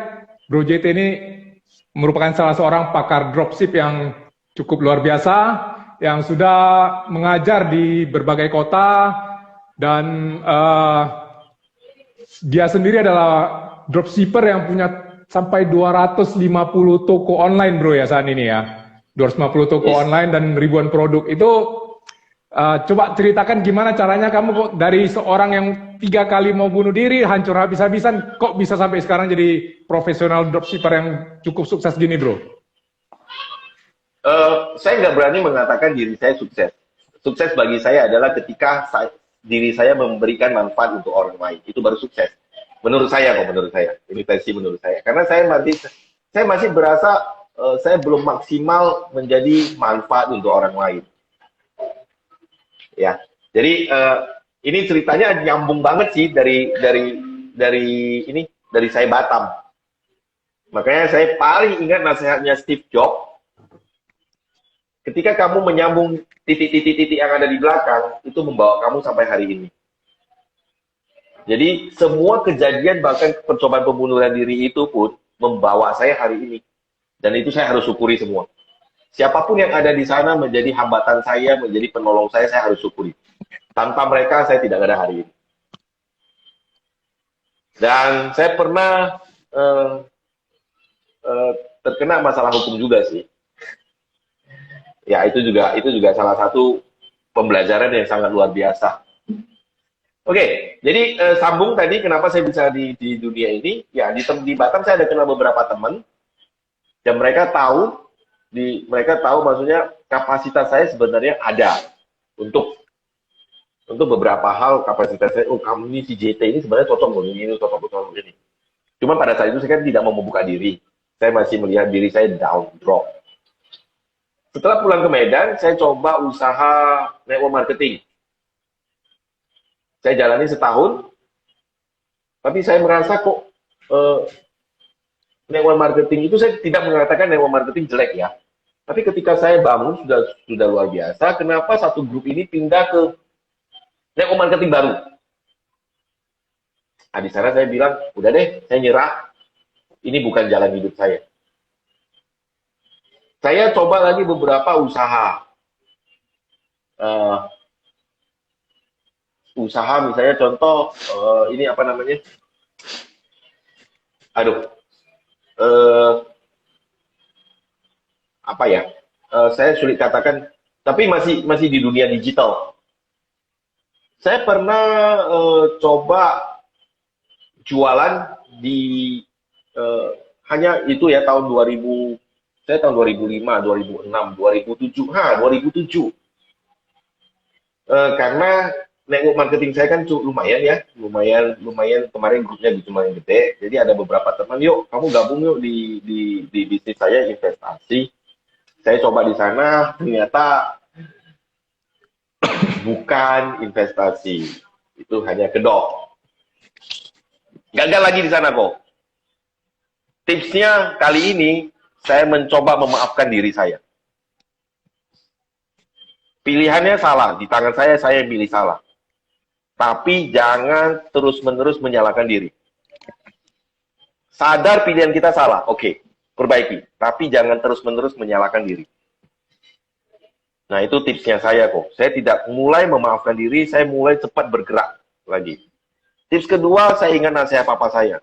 Bro JT ini merupakan salah seorang pakar dropship yang cukup luar biasa, yang sudah mengajar di berbagai kota. Dan dia sendiri adalah dropshipper yang punya sampai 250 toko online, bro ya, saat ini ya. 250 toko online dan ribuan produk. Itu coba ceritakan gimana caranya kamu kok dari seorang yang 3 kali mau bunuh diri, hancur habis-habisan, kok bisa sampai sekarang jadi profesional dropshipper yang cukup sukses gini, bro? Saya nggak berani mengatakan diri saya sukses. Sukses bagi saya adalah ketika diri saya memberikan manfaat untuk orang lain, itu baru sukses. Menurut saya, ini versi menurut saya. Karena saya masih berasa saya belum maksimal menjadi manfaat untuk orang lain. Ya, jadi ini ceritanya nyambung banget sih dari saya Batam. Makanya saya paling ingat nasihatnya Steve Jobs. Ketika kamu menyambung titik-titik yang ada di belakang, itu membawa kamu sampai hari ini. Jadi semua kejadian, bahkan percobaan pembunuhan diri itu pun membawa saya hari ini. Dan itu saya harus syukuri semua. Siapapun yang ada di sana menjadi hambatan saya, menjadi penolong saya harus syukuri. Tanpa mereka, saya tidak ada hari ini. Dan saya pernah terkena masalah hukum juga sih. Ya, itu juga salah satu pembelajaran yang sangat luar biasa. Oke, jadi sambung tadi kenapa saya bisa di dunia ini. Ya, di Batam saya ada kenal beberapa teman, dan mereka tahu maksudnya kapasitas saya sebenarnya ada untuk beberapa hal. Kapasitas saya, oh kamu ini si JT ini sebenarnya cocok loh, ini cocok ini. Cuma pada saat itu saya kan tidak mau membuka diri, saya masih melihat diri saya down, drop. Setelah pulang ke Medan, saya coba usaha network marketing. Saya jalani setahun, tapi saya merasa kok network marketing itu, saya tidak mengatakan network marketing jelek ya. Tapi ketika saya bangun sudah luar biasa. Kenapa satu grup ini pindah ke network marketing baru? Nah, di sana saya bilang, udah deh, saya nyerah. Ini bukan jalan hidup saya. Saya coba lagi beberapa usaha. Usaha misalnya contoh, ini apa namanya? Apa ya? Saya sulit katakan, tapi masih di dunia digital. Saya pernah coba jualan di hanya itu ya tahun 2000. Saya tahun 2005, 2006, 2007. 2007. Karena network marketing saya kan lumayan ya, lumayan kemarin grupnya lumayan gede. Jadi ada beberapa teman, yuk kamu gabung yuk di bisnis saya investasi. Saya coba di sana, ternyata bukan investasi, itu hanya kedok. Gagal lagi di sana kok. Tipsnya kali ini saya mencoba memaafkan diri saya. Pilihannya salah, di tangan saya yang pilih salah. Tapi jangan terus-menerus menyalahkan diri. Sadar pilihan kita salah, oke, perbaiki. Tapi jangan terus-menerus menyalahkan diri. Nah, itu tipsnya saya kok. Saya tidak mulai memaafkan diri, saya mulai cepat bergerak lagi. Tips kedua, saya ingat nasihat papa saya.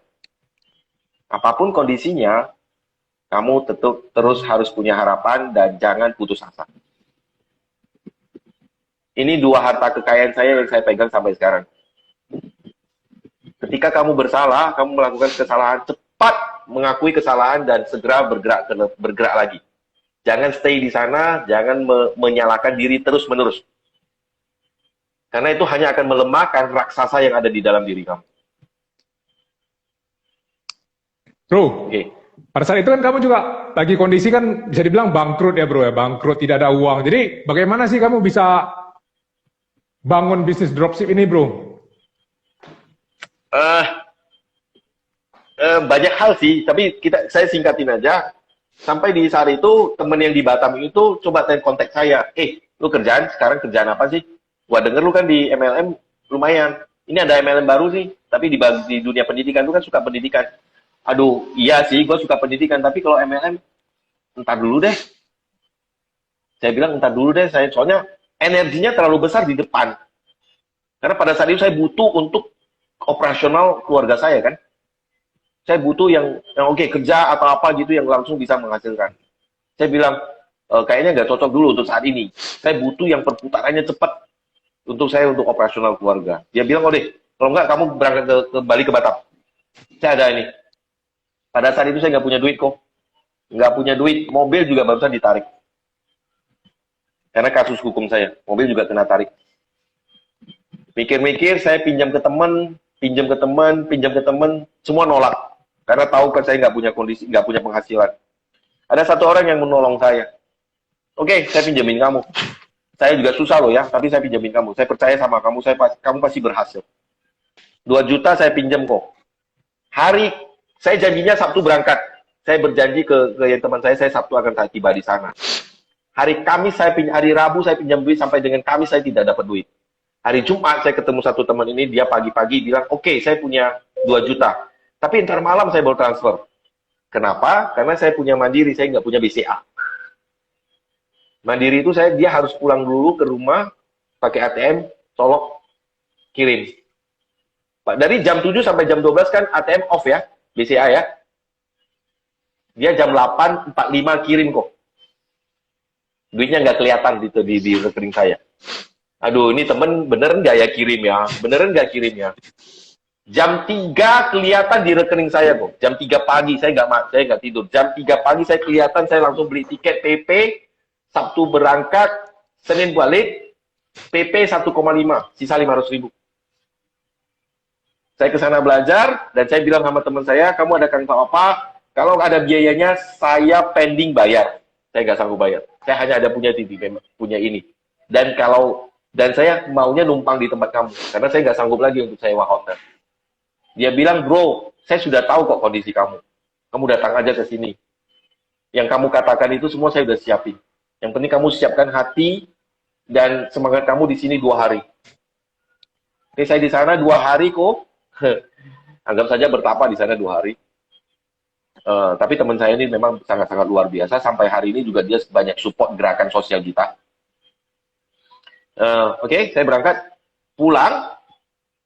Apapun kondisinya, kamu terus harus punya harapan dan jangan putus asa. Ini dua harta kekayaan saya yang saya pegang sampai sekarang. Ketika kamu bersalah, kamu melakukan kesalahan, cepat mengakui kesalahan dan segera bergerak lagi. Jangan stay di sana, jangan menyalahkan diri terus-menerus. Karena itu hanya akan melemahkan raksasa yang ada di dalam diri kamu. Bro, pada saat itu kan kamu juga lagi kondisi kan bisa dibilang bangkrut ya bro ya, bangkrut, tidak ada uang. Jadi bagaimana sih kamu bisa bangun bisnis dropship ini bro? Banyak hal sih, tapi saya singkatin aja. Sampai di saat itu, temen yang di Batam itu coba kontak saya. Lu sekarang kerjaan apa sih? Gua denger lu kan di MLM lumayan. Ini ada MLM baru sih, tapi di dunia pendidikan, lu kan suka pendidikan. Aduh, iya sih, gue suka pendidikan, tapi kalau MLM, entar dulu deh. Saya bilang, entar dulu deh, soalnya energinya terlalu besar di depan. Karena pada saat itu saya butuh untuk operasional keluarga saya kan. Saya butuh yang oke, kerja atau apa gitu yang langsung bisa menghasilkan. Saya bilang, kayaknya nggak cocok dulu untuk saat ini. Saya butuh yang perputarannya cepat untuk operasional keluarga. Dia bilang, oh deh, kalau enggak kamu berangkat kembali ke Batam. Saya ada ini. Pada saat itu saya nggak punya duit kok. Nggak punya duit, mobil juga barusan ditarik. Karena kasus hukum saya, mobil juga kena tarik. Mikir-mikir, saya pinjam ke teman, semua nolak. Karena tahu kan saya nggak punya kondisi, nggak punya penghasilan. Ada satu orang yang menolong saya. Oke, saya pinjamin kamu. Saya juga susah loh ya, tapi saya pinjamin kamu. Saya percaya sama kamu, kamu pasti berhasil. 2 juta saya pinjam kok. Saya janjinya Sabtu berangkat. Saya berjanji ke yang teman saya Sabtu akan tiba di sana. Hari Rabu saya pinjam duit sampai dengan Kamis saya tidak dapat duit. Hari Jumat saya ketemu satu teman ini, dia pagi-pagi bilang, oke, saya punya 2 juta. Tapi ntar malam saya baru transfer. Kenapa? Karena saya punya mandiri, saya nggak punya BCA. Mandiri itu dia harus pulang dulu ke rumah, pakai ATM, colok, kirim. Dari jam 7 sampai jam 12 kan ATM off ya, BCA ya. Dia jam 8.45 kirim kok. Duitnya nggak kelihatan di rekening saya. Aduh, ini temen beneran nggak ya kirim ya? Beneran nggak kirim ya? Jam 3 kelihatan di rekening saya kok. Jam 3 pagi saya nggak tidur. Jam 3 pagi saya kelihatan, saya langsung beli tiket PP, Sabtu berangkat, Senin balik, PP 1,5, sisa 500.000. Saya ke sana belajar, dan saya bilang sama teman saya, kamu ada kantong apa? Kalau ada biayanya, saya pending bayar. Saya nggak sanggup bayar. Saya hanya ada punya TV, punya ini. Dan saya maunya numpang di tempat kamu, karena saya nggak sanggup lagi untuk sewa hotel. Dia bilang, bro, saya sudah tahu kok kondisi kamu. Kamu datang aja ke sini. Yang kamu katakan itu semua saya sudah siapin. Yang penting kamu siapkan hati dan semangat kamu di sini 2 hari. Oke, saya di sana 2 hari kok. Anggap saja bertapa di sana 2 hari. Tapi teman saya ini memang sangat-sangat luar biasa. Sampai hari ini juga dia banyak support gerakan sosial kita. Oke, saya berangkat. Pulang.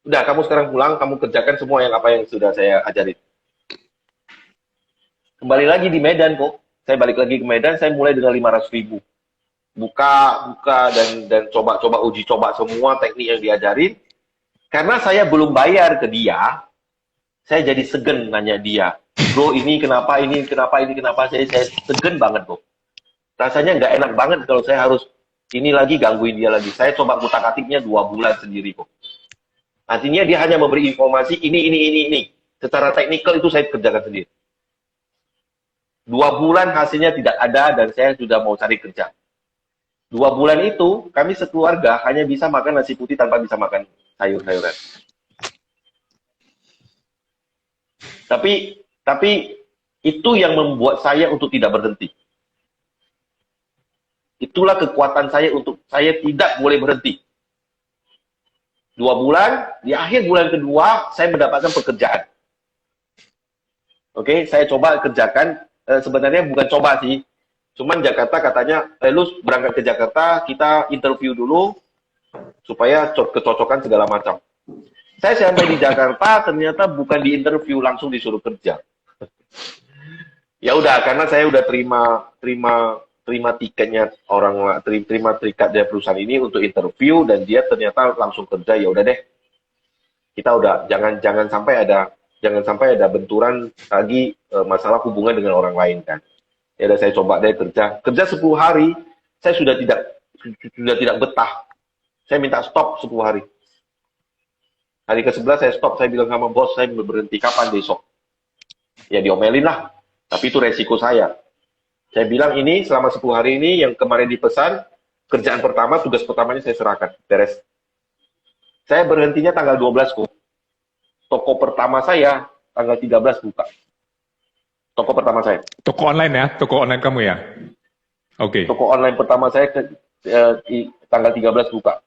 Udah, kamu sekarang pulang. Kamu kerjakan semua apa yang sudah saya ajarin. Kembali lagi di Medan kok. Saya balik lagi ke Medan, saya mulai dengan 500.000. Buka dan coba uji coba semua teknik yang diajarin. Karena saya belum bayar ke dia, saya jadi segen nanya dia. Bro, ini kenapa, saya segen banget kok. Rasanya nggak enak banget kalau saya harus ini lagi gangguin dia lagi. Saya coba ngutak-atiknya 2 bulan sendiri kok. Artinya dia hanya memberi informasi ini. Secara teknikal itu saya kerjakan sendiri. 2 bulan hasilnya tidak ada dan saya sudah mau cari kerja. 2 bulan itu kami sekeluarga hanya bisa makan nasi putih tanpa bisa makan sayur-sayuran. Tapi itu yang membuat saya untuk tidak berhenti. Itulah kekuatan saya untuk saya tidak boleh berhenti. 2 bulan, di akhir bulan kedua saya mendapatkan pekerjaan. Oke, saya coba kerjakan. Sebenarnya bukan coba sih, cuman Jakarta katanya, lu berangkat ke Jakarta, kita interview dulu, supaya kecocokan segala macam. Saya sampai di Jakarta, ternyata bukan di interview, langsung disuruh kerja. Ya udah, karena saya udah terima tiketnya terima tiket dari perusahaan ini untuk interview, dan dia ternyata langsung kerja. Ya udah deh, kita udah jangan sampai ada benturan lagi masalah hubungan dengan orang lain kan. Ya udah, saya coba deh kerja 10 hari, saya sudah tidak betah. Saya minta stop 10 hari. Hari ke-11 saya stop, saya bilang sama bos, saya berhenti kapan besok. Ya diomelin lah, tapi itu resiko saya. Saya bilang ini selama 10 hari ini yang kemarin dipesan, kerjaan pertama, tugas pertamanya saya serahkan, beres. Saya berhentinya tanggal 12 kok. Toko pertama saya tanggal 13 buka. Toko pertama saya. Toko online ya? Toko online kamu ya? Oke. Toko online pertama saya tanggal 13 buka.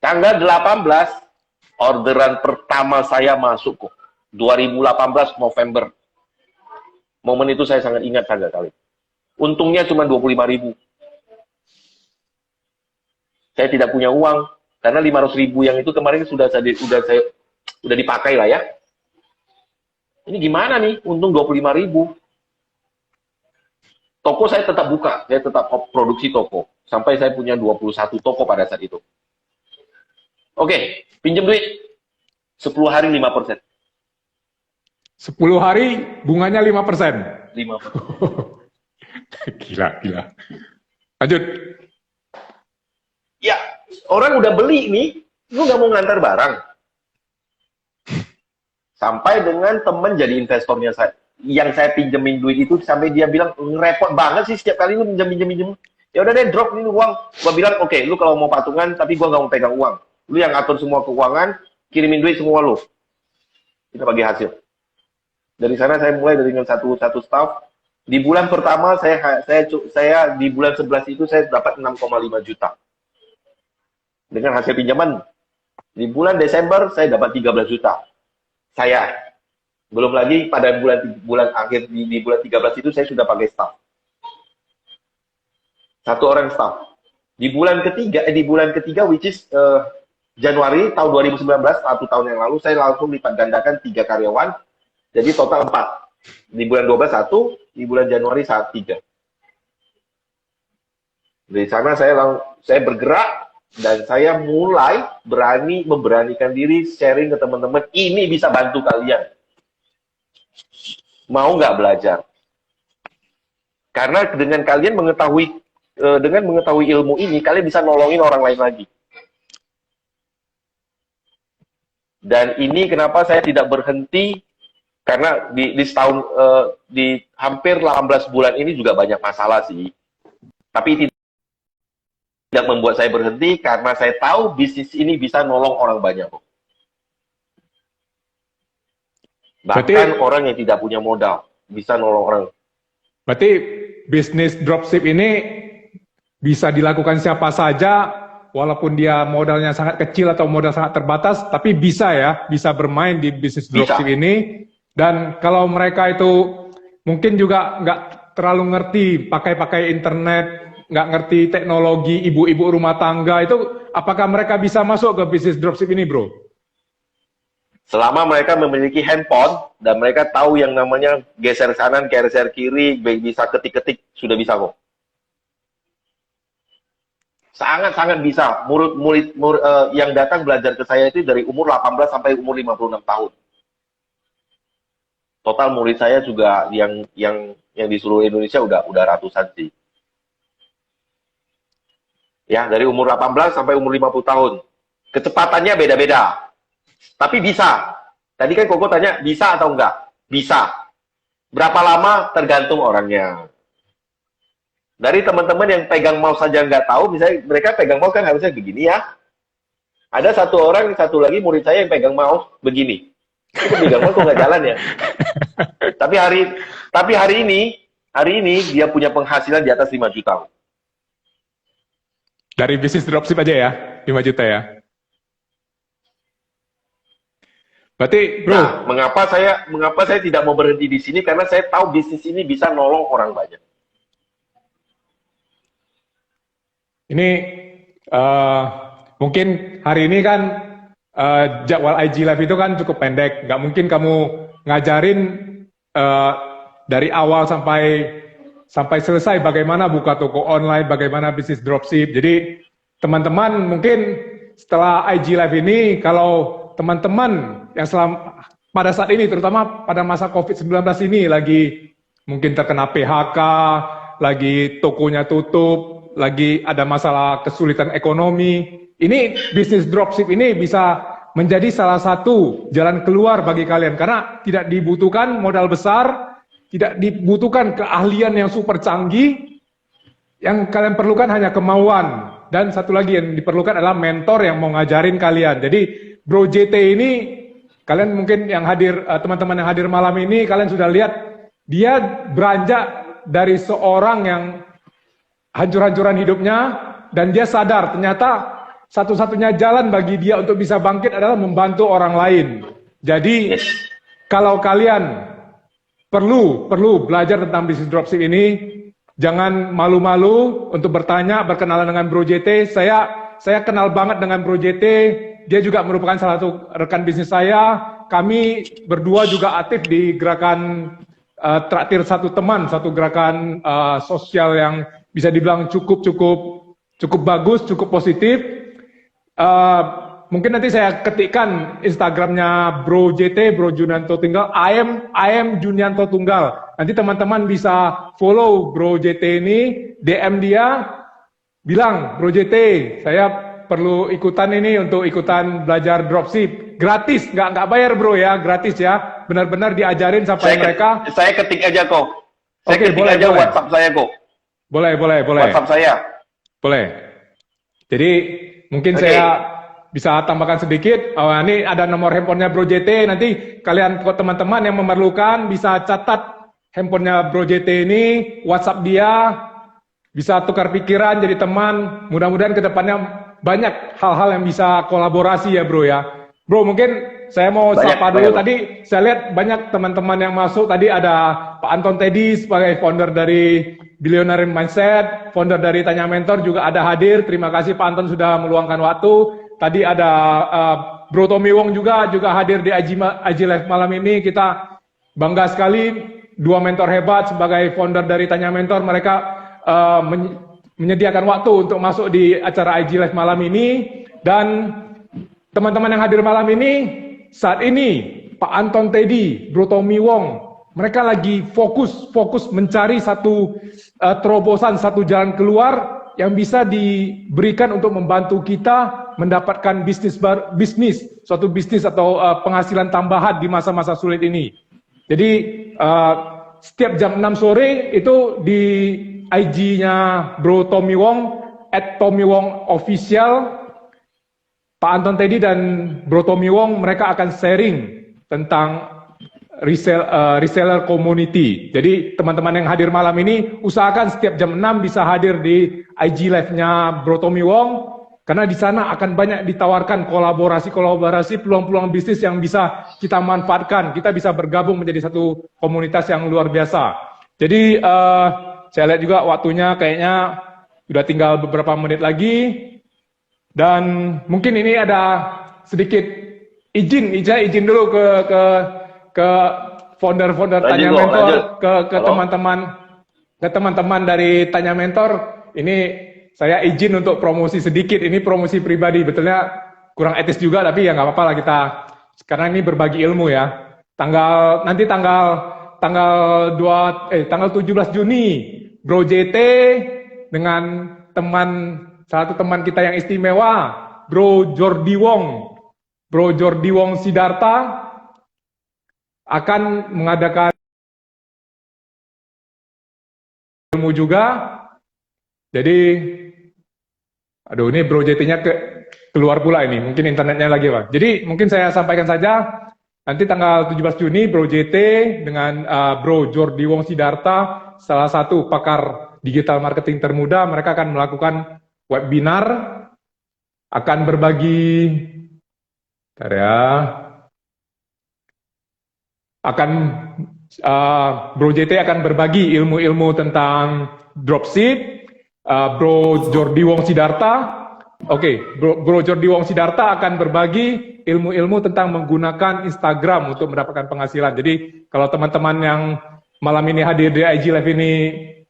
Tanggal 18 orderan pertama saya masuk kok. 2018 November. Momen itu saya sangat ingat tanggal kali. Untungnya cuma 25.000. Saya tidak punya uang karena 500.000 yang itu kemarin sudah dipakai lah ya. Ini gimana nih? Untung 25.000. Toko saya tetap buka, saya tetap produksi toko. Sampai saya punya 21 toko pada saat itu. Oke, pinjam duit. 10 hari 5%. 10 hari bunganya 5%. 5%. Gila. Lanjut. Ya, orang udah beli nih, lu nggak mau ngantar barang. Sampai dengan temen jadi investornya saya. Yang saya pinjemin duit itu sampai dia bilang, repot banget sih setiap kali lu minjem. Ya udah deh, drop ini uang. Gua bilang, oke, lu kalau mau patungan, tapi gua nggak mau pegang uang. Lu yang atur semua keuangan, kirimin duit semua lu. Kita bagi hasil. Dari sana saya mulai dengan satu staff. Di bulan pertama saya di bulan 11 itu saya dapat 6,5 juta. Dengan hasil pinjaman. Di bulan Desember saya dapat 13 juta. Saya belum lagi pada bulan akhir di bulan 13 itu saya sudah pakai staff. Satu orang staff. Di bulan ketiga which is Januari tahun 2019, 1 tahun yang lalu, saya langsung lipat gandakan 3 karyawan, jadi total 4. Di bulan 12 1, di bulan Januari 3. Dari sana saya bergerak dan saya mulai memberanikan diri sharing ke teman-teman, ini bisa bantu kalian. Mau nggak belajar? Karena dengan kalian mengetahui ilmu ini, kalian bisa nolongin orang lain lagi. Dan ini kenapa saya tidak berhenti, karena di hampir 18 bulan ini juga banyak masalah sih. Tapi tidak membuat saya berhenti, karena saya tahu bisnis ini bisa nolong orang banyak. Bahkan orang yang tidak punya modal bisa nolong orang. Berarti bisnis dropship ini bisa dilakukan siapa saja, walaupun dia modalnya sangat kecil atau modal sangat terbatas, tapi bisa bermain di bisnis dropship ini. Dan kalau mereka itu mungkin juga nggak terlalu ngerti pakai internet, nggak ngerti teknologi, ibu-ibu rumah tangga itu, apakah mereka bisa masuk ke bisnis dropship ini, bro? Selama mereka memiliki handphone dan mereka tahu yang namanya geser kanan, geser kiri, bisa ketik-ketik, sudah bisa kok. Sangat-sangat bisa. Murid yang datang belajar ke saya itu dari umur 18 sampai umur 56 tahun. Total murid saya juga yang di seluruh Indonesia udah ratusan sih. Ya, dari umur 18 sampai umur 50 tahun. Kecepatannya beda-beda. Tapi bisa. Tadi kan Koko tanya, bisa atau enggak? Bisa. Berapa lama? Tergantung orangnya. Dari teman-teman yang pegang mouse saja nggak tahu, misalnya mereka pegang mouse kan harusnya begini ya. Ada satu lagi murid saya yang pegang mouse begini. Itu pegang mouse kok nggak jalan ya? Tapi hari ini dia punya penghasilan di atas 5 juta. Dari bisnis dropship aja ya, 5 juta ya. Berarti, bro. Nah, mengapa saya tidak mau berhenti di sini? Karena saya tahu bisnis ini bisa nolong orang banyak. Ini mungkin hari ini kan jadwal IG Live itu kan cukup pendek. Nggak mungkin kamu ngajarin dari awal sampai selesai bagaimana buka toko online, bagaimana bisnis dropship. Jadi teman-teman mungkin setelah IG Live ini, kalau teman-teman yang pada saat ini, terutama pada masa COVID-19 ini, lagi mungkin terkena PHK, lagi tokonya tutup, lagi ada masalah kesulitan ekonomi, ini bisnis dropship ini bisa menjadi salah satu jalan keluar bagi kalian, karena tidak dibutuhkan modal besar, tidak dibutuhkan keahlian yang super canggih, yang kalian perlukan hanya kemauan, dan satu lagi yang diperlukan adalah mentor yang mau ngajarin kalian. Jadi Bro JT ini, kalian mungkin yang hadir, teman-teman yang hadir malam ini, kalian sudah lihat dia beranjak dari seorang yang hancur-hancuran hidupnya, dan dia sadar ternyata satu-satunya jalan bagi dia untuk bisa bangkit adalah membantu orang lain. Jadi kalau kalian perlu belajar tentang bisnis dropship ini, jangan malu-malu untuk bertanya, berkenalan dengan Bro JT. Saya kenal banget dengan Bro JT. Dia juga merupakan salah satu rekan bisnis saya. Kami berdua juga aktif di gerakan traktir satu teman, satu gerakan sosial yang bisa dibilang cukup bagus, cukup positif. Mungkin nanti saya ketikkan Instagramnya Bro JT, Bro Junianto Tunggal, I am Junianto Tunggal. Nanti teman-teman bisa follow Bro JT ini, DM dia, bilang, Bro JT, saya perlu ikutan ini untuk ikutan belajar dropship. Gratis, nggak bayar bro ya, gratis ya. Benar-benar diajarin sampai mereka. Saya ketik aja kok. Oke, boleh. WhatsApp saya kok. Boleh. WhatsApp saya. Boleh. Jadi mungkin saya bisa tambahkan sedikit. Ini ada nomor handphonenya Bro JT. Nanti kalian teman-teman yang memerlukan bisa catat handphonenya Bro JT ini, WhatsApp dia, bisa tukar pikiran jadi teman. Mudah-mudahan kedepannya banyak hal-hal yang bisa kolaborasi ya bro ya. Bro mungkin saya mau sapa dulu. Tadi saya lihat banyak teman-teman yang masuk. Tadi ada Pak Anton Teddy sebagai founder dari Billionaire Mindset, founder dari Tanya Mentor juga ada hadir. Terima kasih Pak Anton sudah meluangkan waktu. Tadi ada Bro Tommy Wong juga hadir di IG Live malam ini. Kita bangga sekali, dua mentor hebat sebagai founder dari Tanya Mentor. Mereka menyediakan waktu untuk masuk di acara IG Live malam ini. Dan teman-teman yang hadir malam ini, saat ini Pak Anton Teddy, Bro Tommy Wong, mereka lagi fokus mencari satu terobosan, satu jalan keluar yang bisa diberikan untuk membantu kita mendapatkan suatu bisnis atau penghasilan tambahan di masa-masa sulit ini. Jadi setiap jam 6 sore itu di IG-nya Bro Tommy Wong, @TommyWongOfficial, Pak Anton Teddy dan Bro Tommy Wong mereka akan sharing tentang reseller community. Jadi teman-teman yang hadir malam ini usahakan setiap jam 6 bisa hadir di IG Live-nya Bro Tommy Wong, karena di sana akan banyak ditawarkan kolaborasi, peluang-peluang bisnis yang bisa kita manfaatkan. Kita bisa bergabung menjadi satu komunitas yang luar biasa. Jadi saya lihat juga waktunya kayaknya sudah tinggal beberapa menit lagi, dan mungkin ini ada sedikit izin dulu ke founder Tanya Mentor, ke teman-teman dari Tanya Mentor. Ini saya izin untuk promosi sedikit. Ini promosi pribadi, betulnya kurang etis juga, tapi ya nggak apa-apa lah kita, karena ini berbagi ilmu ya. Tanggal 17 Juni Bro JT dengan satu teman kita yang istimewa, Bro Jordi Wong Sidarta, akan mengadakan ilmu juga. Jadi, aduh ini Bro JT-nya keluar pula ini, mungkin internetnya lagi Pak. Jadi mungkin saya sampaikan saja, nanti tanggal 17 Juni Bro JT dengan Bro Jordi Wong Sidarta, salah satu pakar digital marketing termuda, mereka akan melakukan webinar, akan berbagi, Bro JT akan berbagi ilmu-ilmu tentang dropship. Bro Jordi Wong Sidarta, Bro Jordi Wong Sidarta akan berbagi ilmu-ilmu tentang menggunakan Instagram untuk mendapatkan penghasilan. Jadi kalau teman-teman yang malam ini hadir di IG Live ini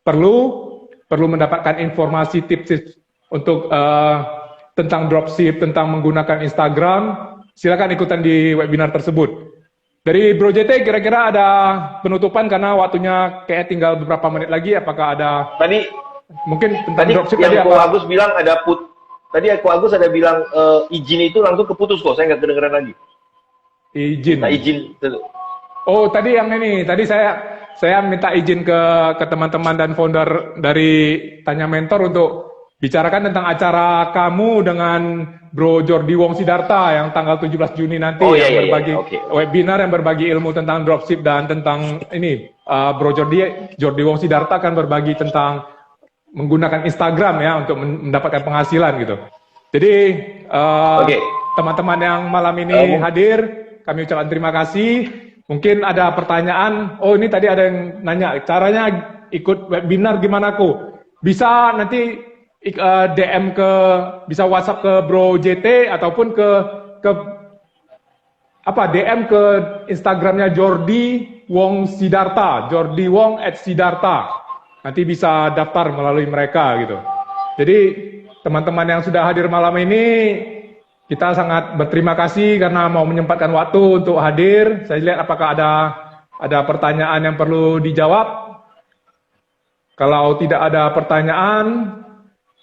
perlu mendapatkan informasi tips untuk tentang dropship, tentang menggunakan Instagram, silakan ikutan di webinar tersebut. Dari Bro JT kira-kira ada penutupan karena waktunya kayak tinggal beberapa menit lagi. Apakah ada mungkin tentang dropship yang tadi Ko Agus bilang tadi Ko Agus ada bilang izin itu langsung keputus kok, saya nggak kedengeran lagi. Izin. Nah, izin. Oh, tadi yang ini. Tadi saya minta izin ke teman-teman dan founder dari Tanya Mentor untuk bicarakan tentang acara kamu dengan Bro Jordi Wong Sidarta yang tanggal 17 Juni nanti, berbagi webinar yang berbagi ilmu tentang dropship, dan tentang ini Bro Jordi Wong Sidarta akan berbagi tentang menggunakan Instagram ya untuk mendapatkan penghasilan gitu. Jadi teman-teman yang malam ini hadir, kami ucapkan terima kasih. Mungkin ada pertanyaan. Oh, ini tadi ada yang nanya caranya ikut webinar gimana kok? Bisa nanti bisa WhatsApp ke Bro JT ataupun ke DM ke Instagramnya Jordi Wong Sidarta, Jordi Wong @sidarta. Nanti bisa daftar melalui mereka gitu. Jadi teman-teman yang sudah hadir malam ini, kita sangat berterima kasih karena mau menyempatkan waktu untuk hadir. Saya lihat apakah ada pertanyaan yang perlu dijawab. Kalau tidak ada pertanyaan,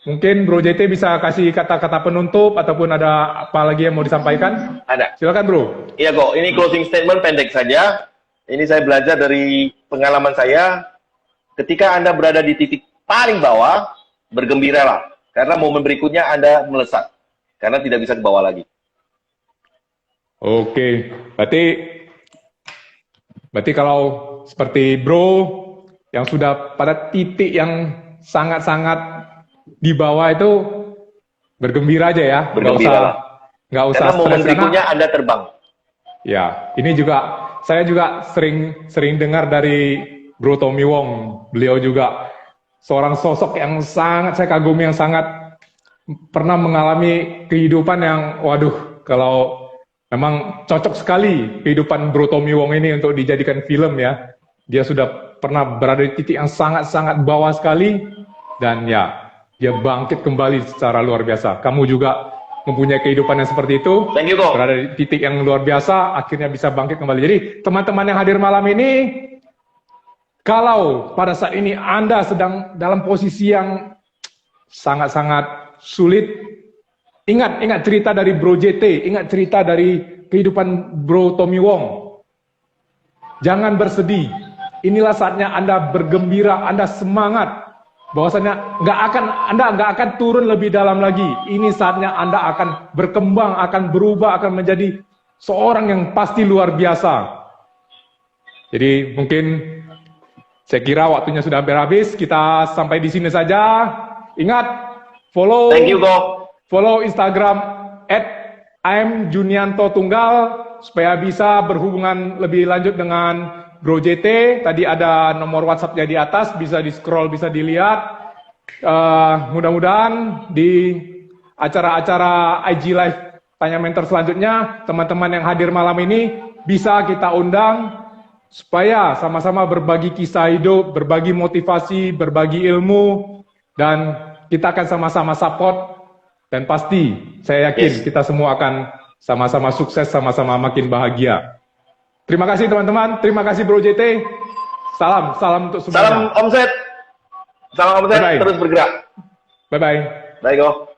mungkin Bro JT bisa kasih kata-kata penutup ataupun ada apa lagi yang mau disampaikan? Ada. Silakan Bro. Iya kok, ini closing statement pendek saja. Ini saya belajar dari pengalaman saya. Ketika Anda berada di titik paling bawah, bergembiralah. Karena momen berikutnya Anda melesat. Karena tidak bisa ke bawah lagi. Oke, berarti kalau seperti Bro yang sudah pada titik yang sangat-sangat di bawah itu, bergembira aja ya, nggak usah karena momen berikutnya Anda terbang. Ya, ini juga saya juga sering dengar dari Bro Tommy Wong, beliau juga seorang sosok yang sangat saya kagumi, yang sangat pernah mengalami kehidupan yang, waduh, kalau memang cocok sekali kehidupan Bro Tommy Wong ini untuk dijadikan film ya. Dia sudah pernah berada di titik yang sangat-sangat bawah sekali, dan ya, dia bangkit kembali secara luar biasa. Kamu juga mempunyai kehidupan yang seperti itu. Thank you, Ko. Berada di titik yang luar biasa, akhirnya bisa bangkit kembali. Jadi, teman-teman yang hadir malam ini, kalau pada saat ini Anda sedang dalam posisi yang sangat-sangat sulit, ingat cerita dari Bro JT, ingat cerita dari kehidupan Bro Tommy Wong. Jangan bersedih. Inilah saatnya Anda bergembira, Anda semangat. Bahwasanya Anda nggak akan turun lebih dalam lagi. Ini saatnya Anda akan berkembang, akan berubah, akan menjadi seorang yang pasti luar biasa. Jadi mungkin saya kira waktunya sudah hampir habis. Kita sampai di sini saja. Ingat, follow. Thank you, Ko. Follow Instagram @imjuniantotunggal supaya bisa berhubungan lebih lanjut dengan Bro JT. Tadi ada nomor WhatsApp-nya di atas, bisa di-scroll, bisa dilihat. Mudah-mudahan di acara-acara IG Live Tanya Mentor selanjutnya, teman-teman yang hadir malam ini bisa kita undang supaya sama-sama berbagi kisah hidup, berbagi motivasi, berbagi ilmu, dan kita akan sama-sama support. Dan pasti saya yakin kita semua akan sama-sama sukses, sama-sama makin bahagia. Terima kasih teman-teman, terima kasih Bro JT. Salam untuk semuanya. Salam omset. Salam omset, Bye-bye. terus bergerak. Bye-bye. Baik, Ko.